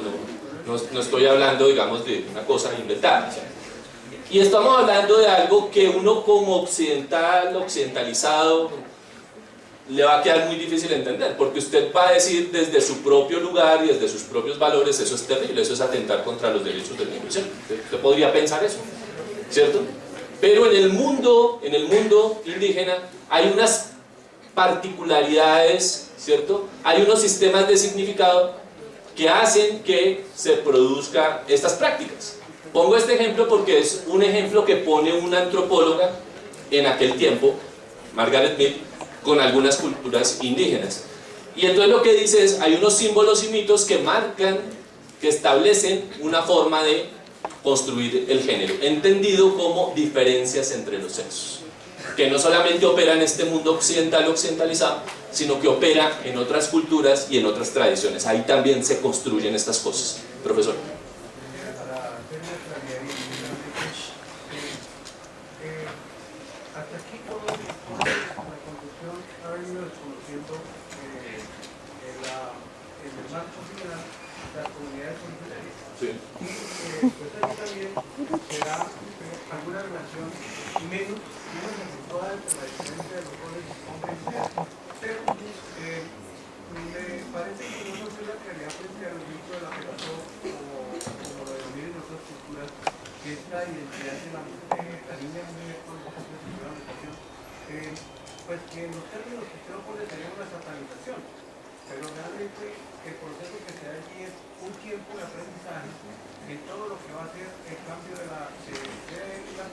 no estoy hablando, digamos, de una cosa inventada. Y estamos hablando de algo que uno como occidental, occidentalizado, le va a quedar muy difícil entender, porque usted va a decir desde su propio lugar y desde sus propios valores, eso es terrible, eso es atentar contra los derechos del niño, ¿cierto? Usted podría pensar eso, ¿cierto? Pero en el mundo indígena hay unas particularidades, ¿cierto? Hay unos sistemas de significado que hacen que se produzcan estas prácticas. Pongo este ejemplo porque es un ejemplo que pone una antropóloga en aquel tiempo, Margaret Mead, con algunas culturas indígenas. Y entonces lo que dice es, hay unos símbolos y mitos que marcan, que establecen una forma de construir el género, entendido como diferencias entre los sexos, que no solamente opera en este mundo occidental occidentalizado, sino que opera en otras culturas y en otras tradiciones. Ahí también se construyen estas cosas. Profesor. Hasta aquí todo la construcción ha venido desconociendo en el marco final las comunidades originarias. Sí. Y pues ahí también se da alguna relación menos acentuada entre la diferencia de los roles hombres y mujeres. Pero me parece que no es la realidad frente al grito de la pegación como lo denominan en otras culturas, que es la identidad de la niña mujer con la educación, pues que en los términos que usted pone sería una satanización, pero realmente el proceso que se da allí es un tiempo de aprendizaje en todo lo que va a ser el cambio de la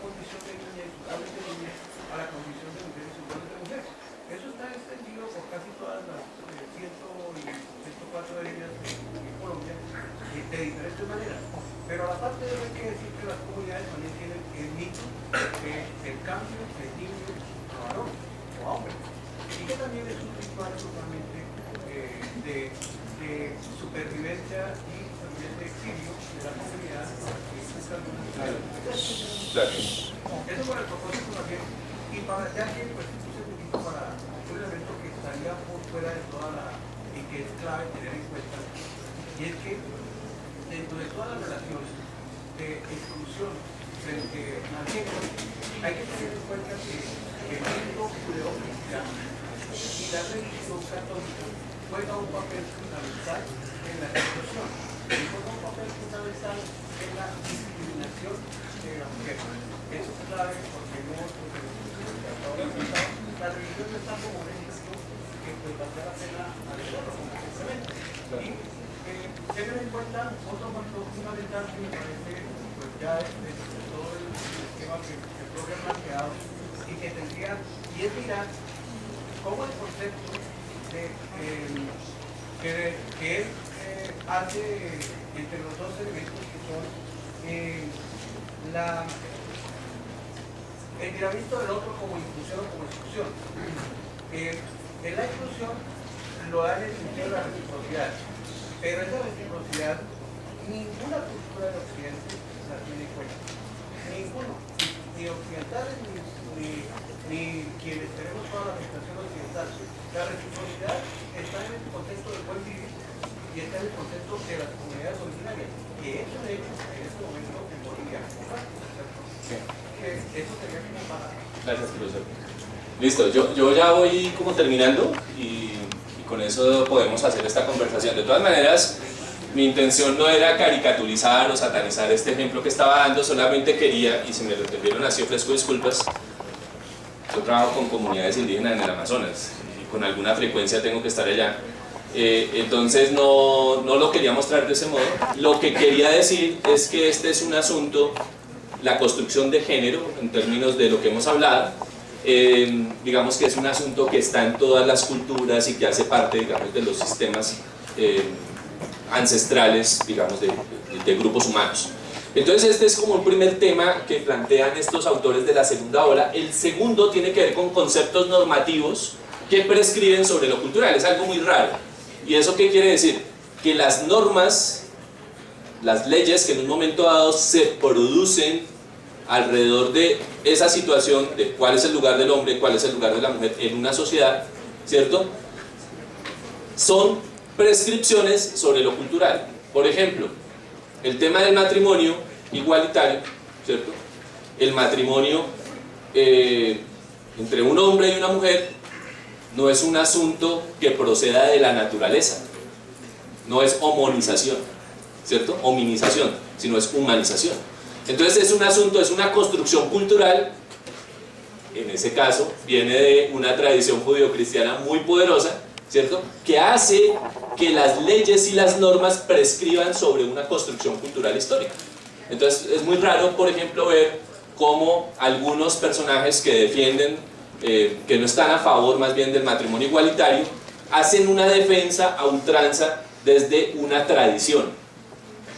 condición de niña y sus roles de niña a la condición de mujer y sus roles de mujer. Eso está extendido por casi todas las 104 áreas en Colombia de diferentes maneras. Pero a la parte de hay que decir que las comunidades también tienen el mito del cambio de niño a varón o a hombre. Y que también es un ritual totalmente de supervivencia y también de exilio de la comunidad para que exista alguna Claro. Eso por el propósito también. Y para ya que pues puse un poquito para un elemento que estaría por fuera de toda la y que es clave tener en cuenta, y es que dentro de todas las relaciones de exclusión frente al género, hay que tener en cuenta que el mundo judeocristiano y la religión católica juega un papel fundamental en la exclusión, y juega un papel fundamental en la discriminación de la mujer. Eso es clave porque no la religión no está como un ejemplo que pues valdrá la pena adecuarlo como complemento. Y tener en cuenta otro factor fundamental que me parece pues ya es todo el esquema que el propio ha planteado y que tendría, y es mirar cómo el concepto de que él hace entre los dos elementos que son el miramiento del otro como inclusión o como exclusión. En la inclusión lo da en el sentido de la reciprocidad, pero esa reciprocidad ninguna cultura del occidente la tiene en cuenta. Ninguno, ni occidentales ni quienes tenemos toda la legislación occidental. La reciprocidad está en el contexto del buen vivir y está en el contexto de las comunidades originarias, que es un hecho en este momento en Bolivia. Sí. Eso sería como para... Gracias, profesor. Listo, yo ya voy como terminando y con eso podemos hacer esta conversación. De todas maneras, mi intención no era caricaturizar o satanizar este ejemplo que estaba dando, solamente quería, y si me lo entendieron así ofrezco disculpas, yo trabajo con comunidades indígenas en el Amazonas y con alguna frecuencia tengo que estar allá. Entonces no lo quería mostrar de ese modo. Lo que quería decir es que este es un asunto, la construcción de género, en términos de lo que hemos hablado, digamos que es un asunto que está en todas las culturas y que hace parte, digamos, de los sistemas ancestrales, digamos, de grupos humanos. Entonces este es como un primer tema que plantean estos autores de la segunda ola. El segundo tiene que ver con conceptos normativos que prescriben sobre lo cultural. Es algo muy raro. ¿Y eso qué quiere decir? Que las normas, las leyes que en un momento dado se producen alrededor de esa situación de cuál es el lugar del hombre, cuál es el lugar de la mujer en una sociedad, ¿cierto? Son prescripciones sobre lo cultural. Por ejemplo, el tema del matrimonio igualitario, ¿cierto? El matrimonio entre un hombre y una mujer no es un asunto que proceda de la naturaleza, no es homonización, ¿cierto? Hominización, sino es humanización. Entonces es un asunto, es una construcción cultural, en ese caso viene de una tradición judeocristiana muy poderosa, ¿cierto? Que hace que las leyes y las normas prescriban sobre una construcción cultural histórica. Entonces es muy raro, por ejemplo, ver cómo algunos personajes que defienden, que no están a favor más bien del matrimonio igualitario, hacen una defensa a ultranza desde una tradición,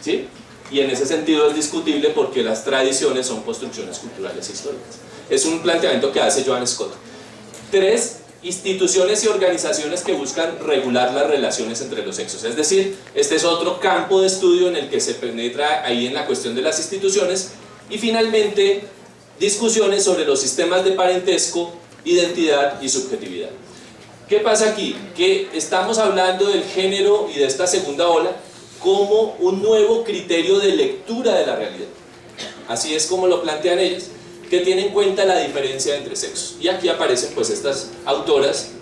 ¿sí? Y en ese sentido es discutible porque las tradiciones son construcciones culturales e históricas. Es un planteamiento que hace Joan Scott. 3. Instituciones y organizaciones que buscan regular las relaciones entre los sexos. Es decir, este es otro campo de estudio en el que se penetra ahí en la cuestión de las instituciones. Y finalmente, discusiones sobre los sistemas de parentesco, identidad y subjetividad. ¿Qué pasa aquí? Que estamos hablando del género y de esta segunda ola como un nuevo criterio de lectura de la realidad. Así es como lo plantean ellos, que tiene en cuenta la diferencia entre sexos. Y aquí aparecen pues estas autoras,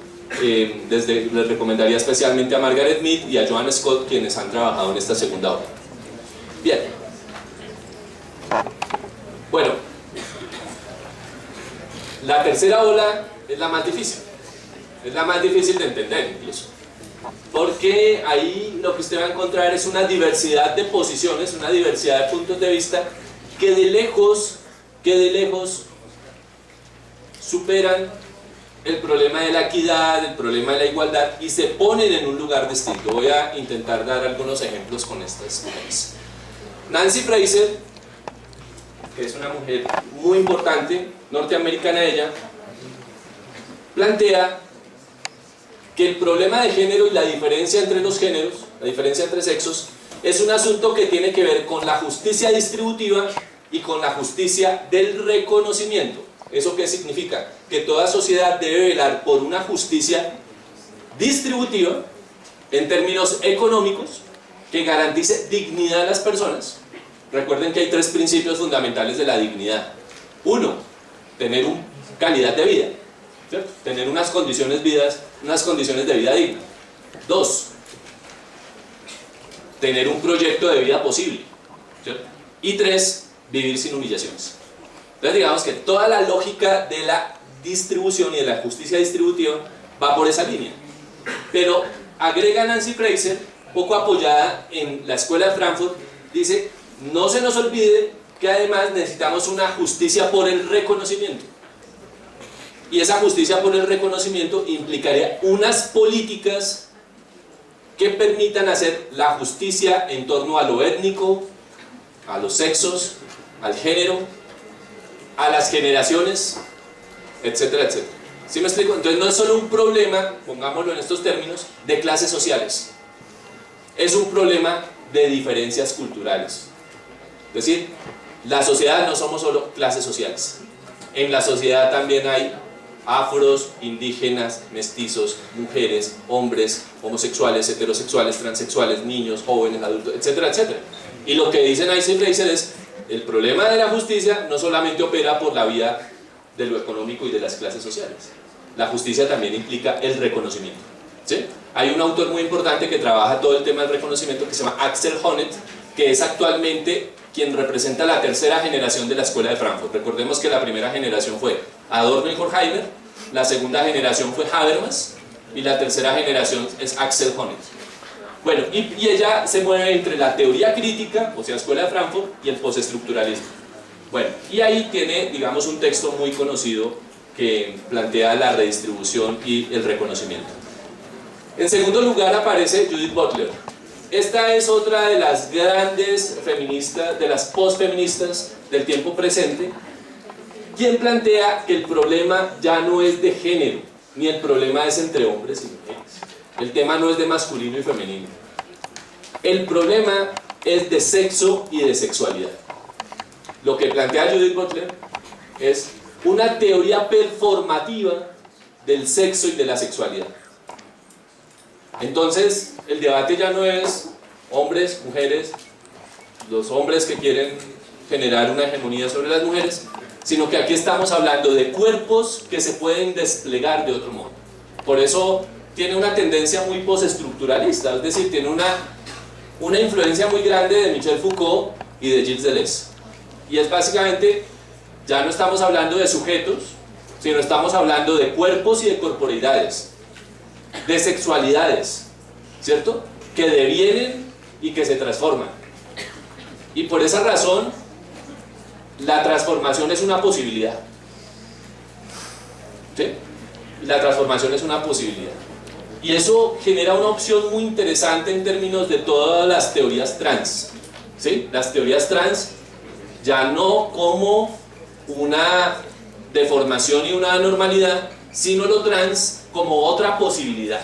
les recomendaría especialmente a Margaret Mead y a Joan Scott, quienes han trabajado en esta segunda ola. Bien. Bueno, la tercera ola es la más difícil. Es la más difícil de entender incluso. Porque ahí lo que usted va a encontrar es una diversidad de posiciones, una diversidad de puntos de vista que de lejos superan el problema de la equidad, el problema de la igualdad y se ponen en un lugar distinto. Voy a intentar dar algunos ejemplos con estas mujeres. Nancy Fraser, que es una mujer muy importante, norteamericana ella, plantea que el problema de género y la diferencia entre los géneros, la diferencia entre sexos, es un asunto que tiene que ver con la justicia distributiva y con la justicia del reconocimiento. ¿Eso qué significa? Que toda sociedad debe velar por una justicia distributiva en términos económicos que garantice dignidad a las personas. Recuerden que hay 3 principios fundamentales de la dignidad. 1, tener una calidad de vida, ¿cierto? Tener unas condiciones de vida digna. 2, tener un proyecto de vida posible, ¿cierto? Y 3, vivir sin humillaciones. Entonces digamos que toda la lógica de la distribución y de la justicia distributiva va por esa línea. Pero agrega Nancy Fraser, poco apoyada en la Escuela de Frankfurt, dice: no se nos olvide que además necesitamos una justicia por el reconocimiento. Y esa justicia por el reconocimiento implicaría unas políticas que permitan hacer la justicia en torno a lo étnico, a los sexos, al género, a las generaciones, etcétera, etcétera. ¿Sí me explico? Entonces no es solo un problema, pongámoslo en estos términos, de clases sociales. Es un problema de diferencias culturales. Es decir, la sociedad no somos solo clases sociales. En la sociedad también hay afros, indígenas, mestizos, mujeres, hombres, homosexuales, heterosexuales, transexuales, niños, jóvenes, adultos, etcétera, etcétera. Y lo que dice Nancy Fraser es: el problema de la justicia no solamente opera por la vía de lo económico y de las clases sociales. La justicia también implica el reconocimiento, ¿sí? Hay un autor muy importante que trabaja todo el tema del reconocimiento que se llama Axel Honneth, que es actualmente quien representa la tercera generación de la Escuela de Frankfurt. Recordemos que la primera generación fue Adorno y Horkheimer, la segunda generación fue Habermas y la tercera generación es Axel Honneth. Bueno, y ella se mueve entre la teoría crítica, o sea, Escuela de Frankfurt, y el postestructuralismo. Bueno, y ahí tiene, digamos, un texto muy conocido que plantea la redistribución y el reconocimiento. En segundo lugar aparece Judith Butler. Esta es otra de las grandes feministas, de las postfeministas del tiempo presente, quien plantea que el problema ya no es de género, ni el problema es entre hombres y mujeres. El tema no es de masculino y femenino. El problema es de sexo y de sexualidad. Lo que plantea Judith Butler es una teoría performativa del sexo y de la sexualidad. Entonces, el debate ya no es hombres, mujeres, los hombres que quieren generar una hegemonía sobre las mujeres, sino que aquí estamos hablando de cuerpos que se pueden desplegar de otro modo. Por eso tiene una tendencia muy postestructuralista, es decir, tiene una influencia muy grande de Michel Foucault y de Gilles Deleuze. Y es básicamente, ya no estamos hablando de sujetos, sino estamos hablando de cuerpos y de corporeidades, de sexualidades, ¿cierto? Que devienen y que se transforman. Y por esa razón, la transformación es una posibilidad. ¿Sí? La transformación es una posibilidad. Y eso genera una opción muy interesante en términos de todas las teorías trans. ¿Sí? Las teorías trans ya no como una deformación y una anormalidad, sino lo trans como otra posibilidad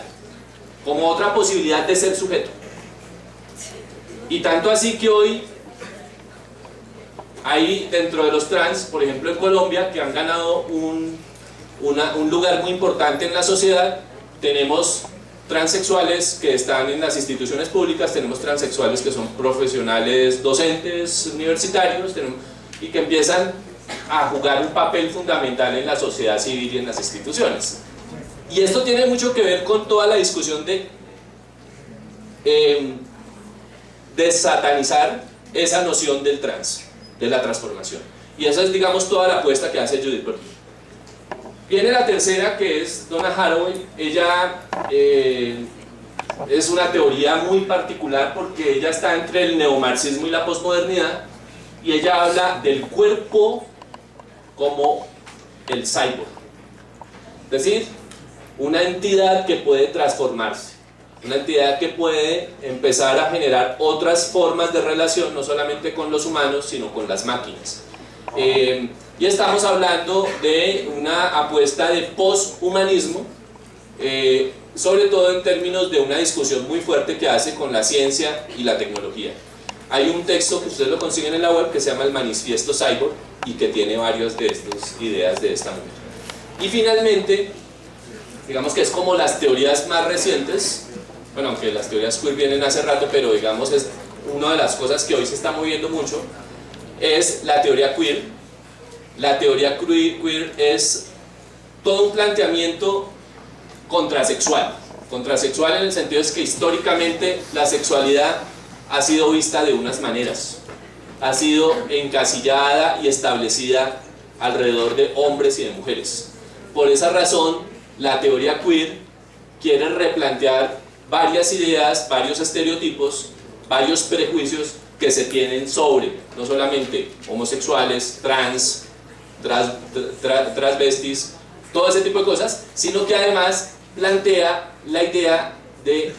de ser sujeto. Y tanto así que hoy hay dentro de los trans, por ejemplo en Colombia, que han ganado un lugar muy importante en la sociedad. Tenemos transexuales que están en las instituciones públicas, tenemos transexuales que son profesionales docentes universitarios, y que empiezan a jugar un papel fundamental en la sociedad civil y en las instituciones. Y esto tiene mucho que ver con toda la discusión de satanizar esa noción del trans, de la transformación. Y esa es, digamos, toda la apuesta que hace Judith Butler. Viene la tercera, que es Donna Haraway. Ella es una teoría muy particular porque ella está entre el neomarxismo y la posmodernidad, y ella habla del cuerpo como el cyborg, es decir, una entidad que puede transformarse, una entidad que puede empezar a generar otras formas de relación, no solamente con los humanos, sino con las máquinas. Y estamos hablando de una apuesta de poshumanismo, sobre todo en términos de una discusión muy fuerte que hace con la ciencia y la tecnología. Hay un texto que ustedes lo consiguen en la web que se llama el Manifiesto Cyborg y que tiene varias de estas ideas de esta mujer. Y finalmente, digamos que es como las teorías más recientes, bueno, aunque las teorías queer vienen hace rato, pero digamos es una de las cosas que hoy se está moviendo mucho, es la teoría queer. La teoría queer es todo un planteamiento contrasexual en el sentido es que históricamente la sexualidad ha sido vista de unas maneras, ha sido encasillada y establecida alrededor de hombres y de mujeres. Por esa razón, la teoría queer quiere replantear varias ideas, varios estereotipos, varios prejuicios que se tienen sobre no solamente homosexuales, transvestis, todo ese tipo de cosas, sino que además plantea la idea de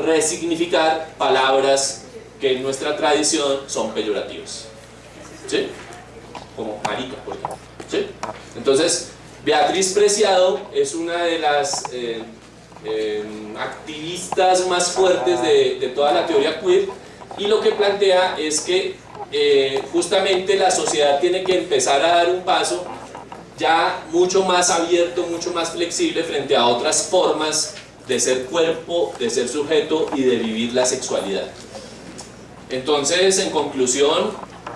resignificar palabras que en nuestra tradición son peyorativas, ¿sí? Como marica, por ejemplo, ¿sí? Entonces, Beatriz Preciado es una de las activistas más fuertes de toda la teoría queer, y lo que plantea es que justamente la sociedad tiene que empezar a dar un paso ya mucho más abierto, mucho más flexible frente a otras formas de ser cuerpo, de ser sujeto y de vivir la sexualidad. Entonces, en conclusión,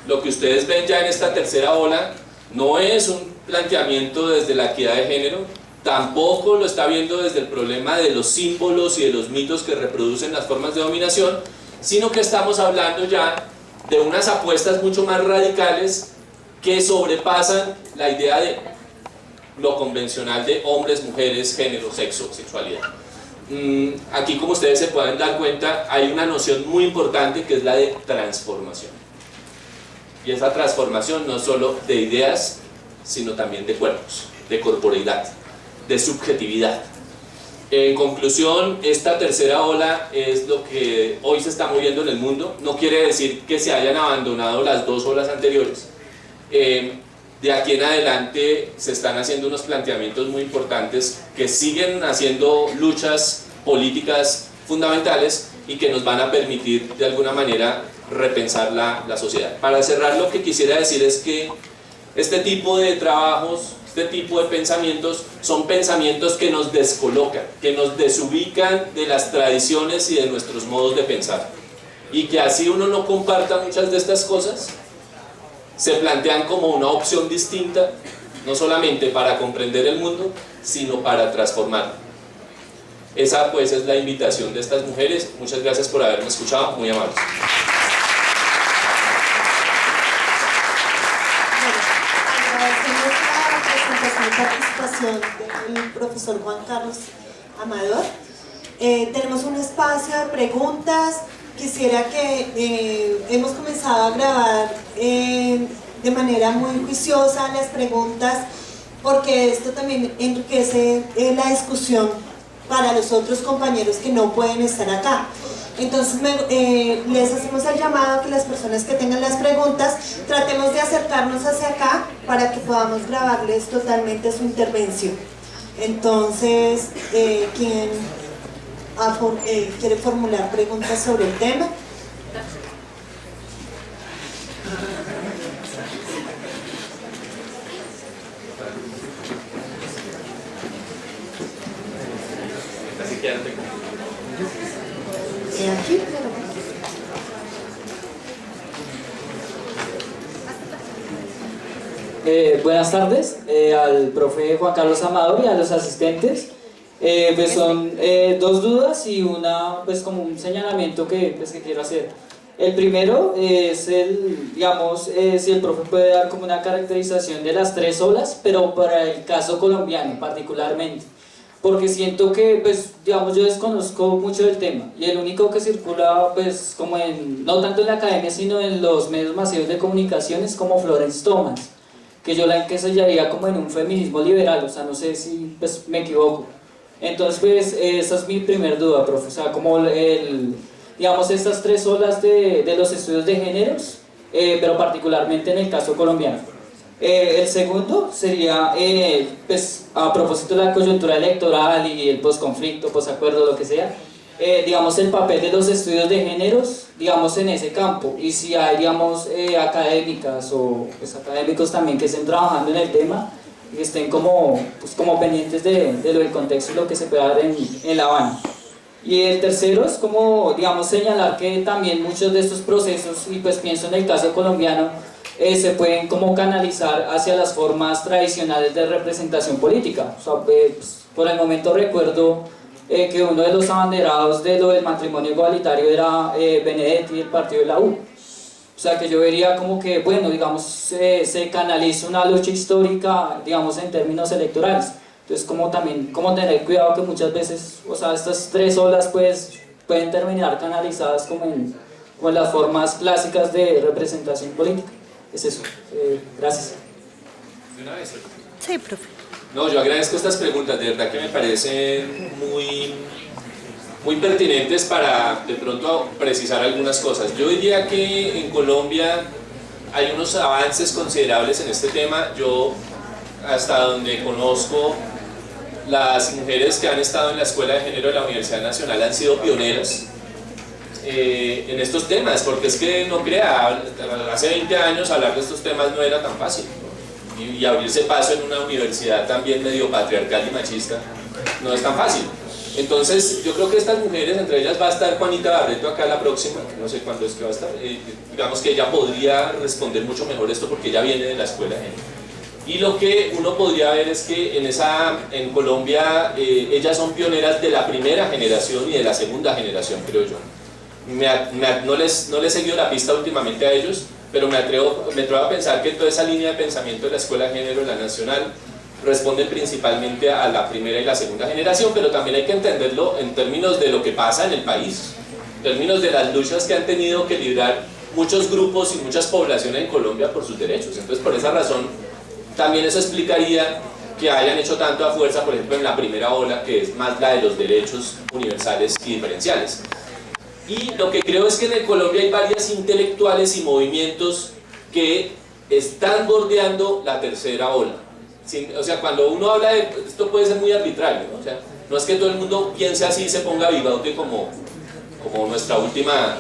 lo que ustedes ven ya en esta tercera ola no es un planteamiento desde la equidad de género, tampoco lo está viendo desde el problema de los símbolos y de los mitos que reproducen las formas de dominación, sino que estamos hablando ya de unas apuestas mucho más radicales que sobrepasan la idea de lo convencional de hombres, mujeres, género, sexo, sexualidad. Aquí, como ustedes se pueden dar cuenta, hay una noción muy importante que es la de transformación. Y esa transformación no solo de ideas, sino también de cuerpos, de corporeidad, de subjetividad. En conclusión, esta tercera ola es lo que hoy se está moviendo en el mundo. No quiere decir que se hayan abandonado las dos olas anteriores. De aquí en adelante se están haciendo unos planteamientos muy importantes que siguen haciendo luchas políticas fundamentales y que nos van a permitir de alguna manera repensar la sociedad. Para cerrar, lo que quisiera decir es que este tipo de trabajos este tipo de pensamientos son pensamientos que nos descolocan, que nos desubican de las tradiciones y de nuestros modos de pensar. Y que así uno no comparta muchas de estas cosas, se plantean como una opción distinta, no solamente para comprender el mundo, sino para transformarlo. Esa pues es la invitación de estas mujeres. Muchas gracias por haberme escuchado, muy amables. Agradecemos la presentación y participación del profesor Juan Carlos Amador. Tenemos un espacio de preguntas. Quisiera que hemos comenzado a grabar de manera muy juiciosa las preguntas, porque esto también enriquece la discusión para los otros compañeros que no pueden estar acá. Entonces les hacemos el llamado a que las personas que tengan las preguntas tratemos de acercarnos hacia acá para que podamos grabarles totalmente su intervención. Entonces, ¿quién quiere formular preguntas sobre el tema? Aquí. Buenas tardes al profe Juan Carlos Amador y a los asistentes. Pues son dos dudas y una, pues como un señalamiento que quiero hacer. El primero es digamos, si el profe puede dar como una caracterización de las tres olas, pero para el caso colombiano particularmente. Porque siento que, pues, digamos, yo desconozco mucho del tema y el único que circula, pues, como no tanto en la academia, sino en los medios masivos de comunicación es como Florence Thomas, que yo la encasellaría como en un feminismo liberal, o sea, no sé si pues, me equivoco. Entonces, pues, esa es mi primer duda, profe, o sea, como digamos, estas tres olas de los estudios de géneros, pero particularmente en el caso colombiano. El segundo sería, pues, a propósito de la coyuntura electoral y el posconflicto, posacuerdo, lo que sea, digamos, el papel de los estudios de géneros, digamos, en ese campo, y si hay, digamos, académicas o pues, académicos también que estén trabajando en el tema y que estén como, pues, como pendientes de lo del contexto y lo que se puede dar en La Habana. Y el tercero es como, digamos, señalar que también muchos de estos procesos, y pues pienso en el caso colombiano, se pueden como canalizar hacia las formas tradicionales de representación política. O sea, pues, por el momento recuerdo que uno de los abanderados de lo del matrimonio igualitario era Benedetti, del partido de la U. O sea, que yo vería como que, bueno, digamos, se canaliza una lucha histórica, digamos, en términos electorales. Entonces, como también, como tener cuidado que muchas veces, o sea, estas tres olas pues, pueden terminar canalizadas como en las formas clásicas de representación política. Es eso. Gracias. ¿De una vez? Sí, profe. No, yo agradezco estas preguntas, de verdad que me parecen muy pertinentes para de pronto precisar algunas cosas. Yo diría que en Colombia hay unos avances considerables en este tema. Yo, hasta donde conozco, las mujeres que han estado en la Escuela de Género de la Universidad Nacional han sido pioneras en estos temas, porque es que no crea, hace 20 años hablar de estos temas no era tan fácil, ¿no? Y abrirse paso en una universidad también medio patriarcal y machista no es tan fácil. Entonces yo creo que estas mujeres, entre ellas va a estar Juanita Barreto acá la próxima, no sé cuándo es que va a estar, digamos que ella podría responder mucho mejor esto porque ella viene de la Escuela de Género. Y lo que uno podría ver es que en Colombia ellas son pioneras de la primera generación y de la segunda generación, creo yo. No les he seguido la pista últimamente a ellos, pero me atrevo a pensar que toda esa línea de pensamiento de la Escuela de Género, la nacional, responde principalmente a la primera y la segunda generación, pero también hay que entenderlo en términos de lo que pasa en el país, en términos de las luchas que han tenido que librar muchos grupos y muchas poblaciones en Colombia por sus derechos. Entonces, por esa razón, también eso explicaría que hayan hecho tanto a fuerza, por ejemplo, en la primera ola, que es más la de los derechos universales y diferenciales. Y lo que creo es que en Colombia hay varias intelectuales y movimientos que están bordeando la tercera ola. O sea, cuando uno habla de esto puede ser muy arbitrario, ¿no? O sea, no es que todo el mundo piense así y se ponga bigote como nuestra última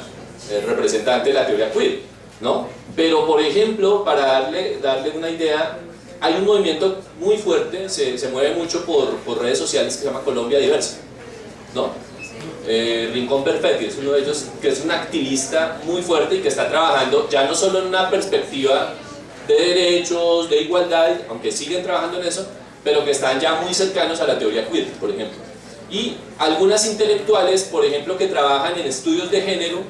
representante de la teoría queer, ¿no? Pero, por ejemplo, para darle una idea, hay un movimiento muy fuerte, se mueve mucho por redes sociales que se llama Colombia Diversa, ¿no? Rincón Perfetti es uno de ellos, que es un activista muy fuerte y que está trabajando ya no solo en una perspectiva de derechos, de igualdad, aunque siguen trabajando en eso, pero que están ya muy cercanos a la teoría queer, por ejemplo. Y algunas intelectuales, por ejemplo, que trabajan en estudios de género,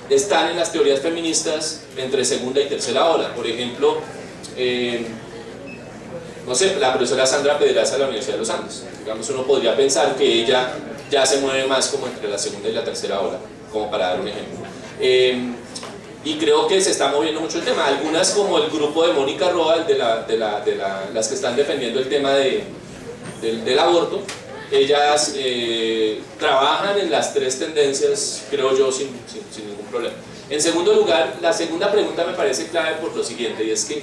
están en las teorías feministas entre segunda y tercera ola. Por ejemplo, no sé, la profesora Sandra Pedraza de la Universidad de los Andes. Digamos, uno podría pensar que ella ya se mueve más como entre la segunda y la tercera ola, como para dar un ejemplo. Y creo que se está moviendo mucho el tema. Algunas, como el grupo de Mónica Roa, las que están defendiendo el tema del aborto, ellas trabajan en las tres tendencias, creo yo, sin ningún problema. En segundo lugar, la segunda pregunta me parece clave por lo siguiente, y es que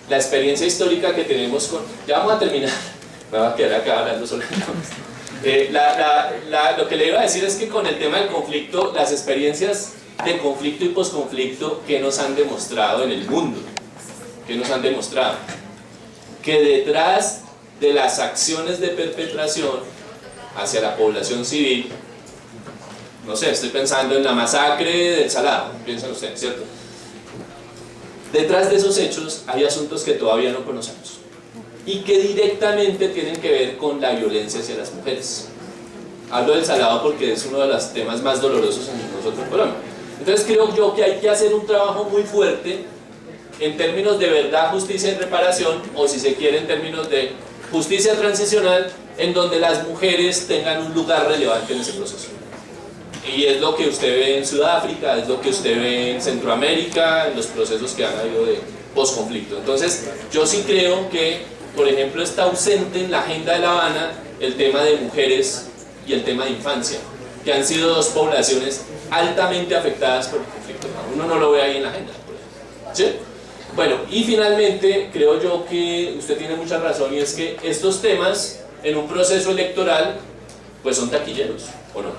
la experiencia histórica que tenemos con... Ya vamos a terminar, me voy a quedar acá hablando solo. Lo que le iba a decir es que con el tema del conflicto, las experiencias de conflicto y posconflicto que nos han demostrado en el mundo, que nos han demostrado que detrás de las acciones de perpetración hacia la población civil, no sé, estoy pensando en la masacre del Salado, piensan ustedes, ¿cierto? Detrás de esos hechos hay asuntos que todavía no conocemos y que directamente tienen que ver con la violencia hacia las mujeres. Hablo del Salado porque es uno de los temas más dolorosos en nosotros en Colombia. Entonces creo yo que hay que hacer un trabajo muy fuerte en términos de verdad, justicia y reparación, o si se quiere en términos de justicia transicional, en donde las mujeres tengan un lugar relevante en ese proceso. Y es lo que usted ve en Sudáfrica, es lo que usted ve en Centroamérica, en los procesos que han habido de posconflicto. Entonces yo sí creo que, por ejemplo, está ausente en la agenda de La Habana el tema de mujeres y el tema de infancia, que han sido dos poblaciones altamente afectadas por el conflicto. Uno no lo ve ahí en la agenda, ¿sí? Bueno, y finalmente creo yo que usted tiene mucha razón, y es que estos temas en un proceso electoral pues son taquilleros, ¿o no?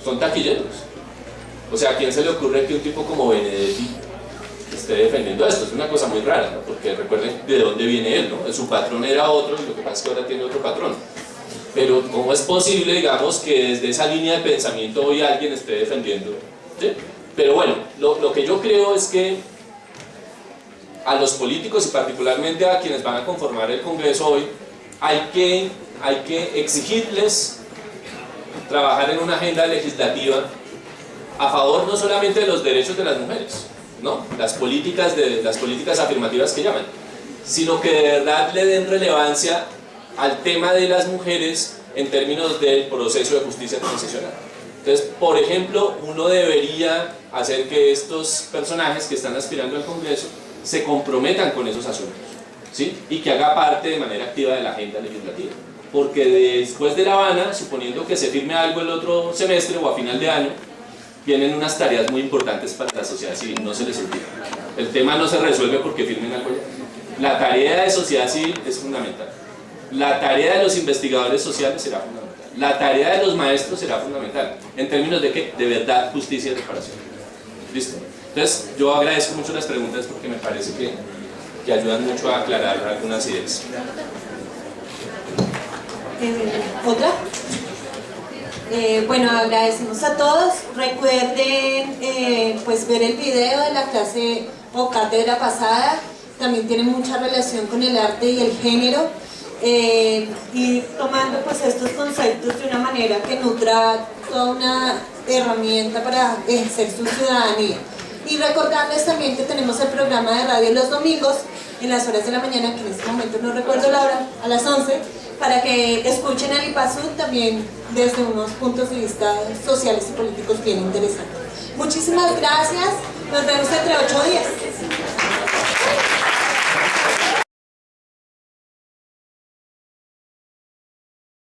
Son taquilleros. O sea, ¿a quién se le ocurre que un tipo como Benedetti esté defendiendo esto? Es una cosa muy rara, ¿no? Porque recuerden de dónde viene él, ¿no? Su patrón era otro, y lo que pasa es que ahora tiene otro patrón. Pero ¿cómo es posible, digamos, que desde esa línea de pensamiento hoy alguien esté defendiendo? ¿Sí? Pero bueno, lo que yo creo es que a los políticos y particularmente a quienes van a conformar el Congreso hoy, hay que exigirles trabajar en una agenda legislativa a favor no solamente de los derechos de las mujeres, ¿no? Las políticas afirmativas que llaman, sino que de verdad le den relevancia al tema de las mujeres en términos del proceso de justicia transicional. Entonces, por ejemplo, uno debería hacer que estos personajes que están aspirando al Congreso se comprometan con esos asuntos, ¿sí? Y que haga parte de manera activa de la agenda legislativa. Porque después de La Habana, suponiendo que se firme algo el otro semestre o a final de año, vienen unas tareas muy importantes para la sociedad civil, no se les olvida. El tema no se resuelve porque firmen algo ya. La tarea de sociedad civil es fundamental. La tarea de los investigadores sociales será fundamental. La tarea de los maestros será fundamental. ¿En términos de qué? De verdad, justicia y reparación. ¿Listo? Entonces, yo agradezco mucho las preguntas porque me parece que ayudan mucho a aclarar algunas ideas. ¿Otra? Bueno, agradecemos a todos. Recuerden pues ver el video de la clase o cátedra pasada. También tiene mucha relación con el arte y el género. Y tomando pues estos conceptos de una manera que nutra toda una herramienta para ejercer su ciudadanía. Y recordarles también que tenemos el programa de radio los domingos en las horas de la mañana, que en este momento no recuerdo la hora, a las 11, para que escuchen al IPASUD también desde unos puntos de vista sociales y políticos bien interesantes. Muchísimas gracias, nos vemos el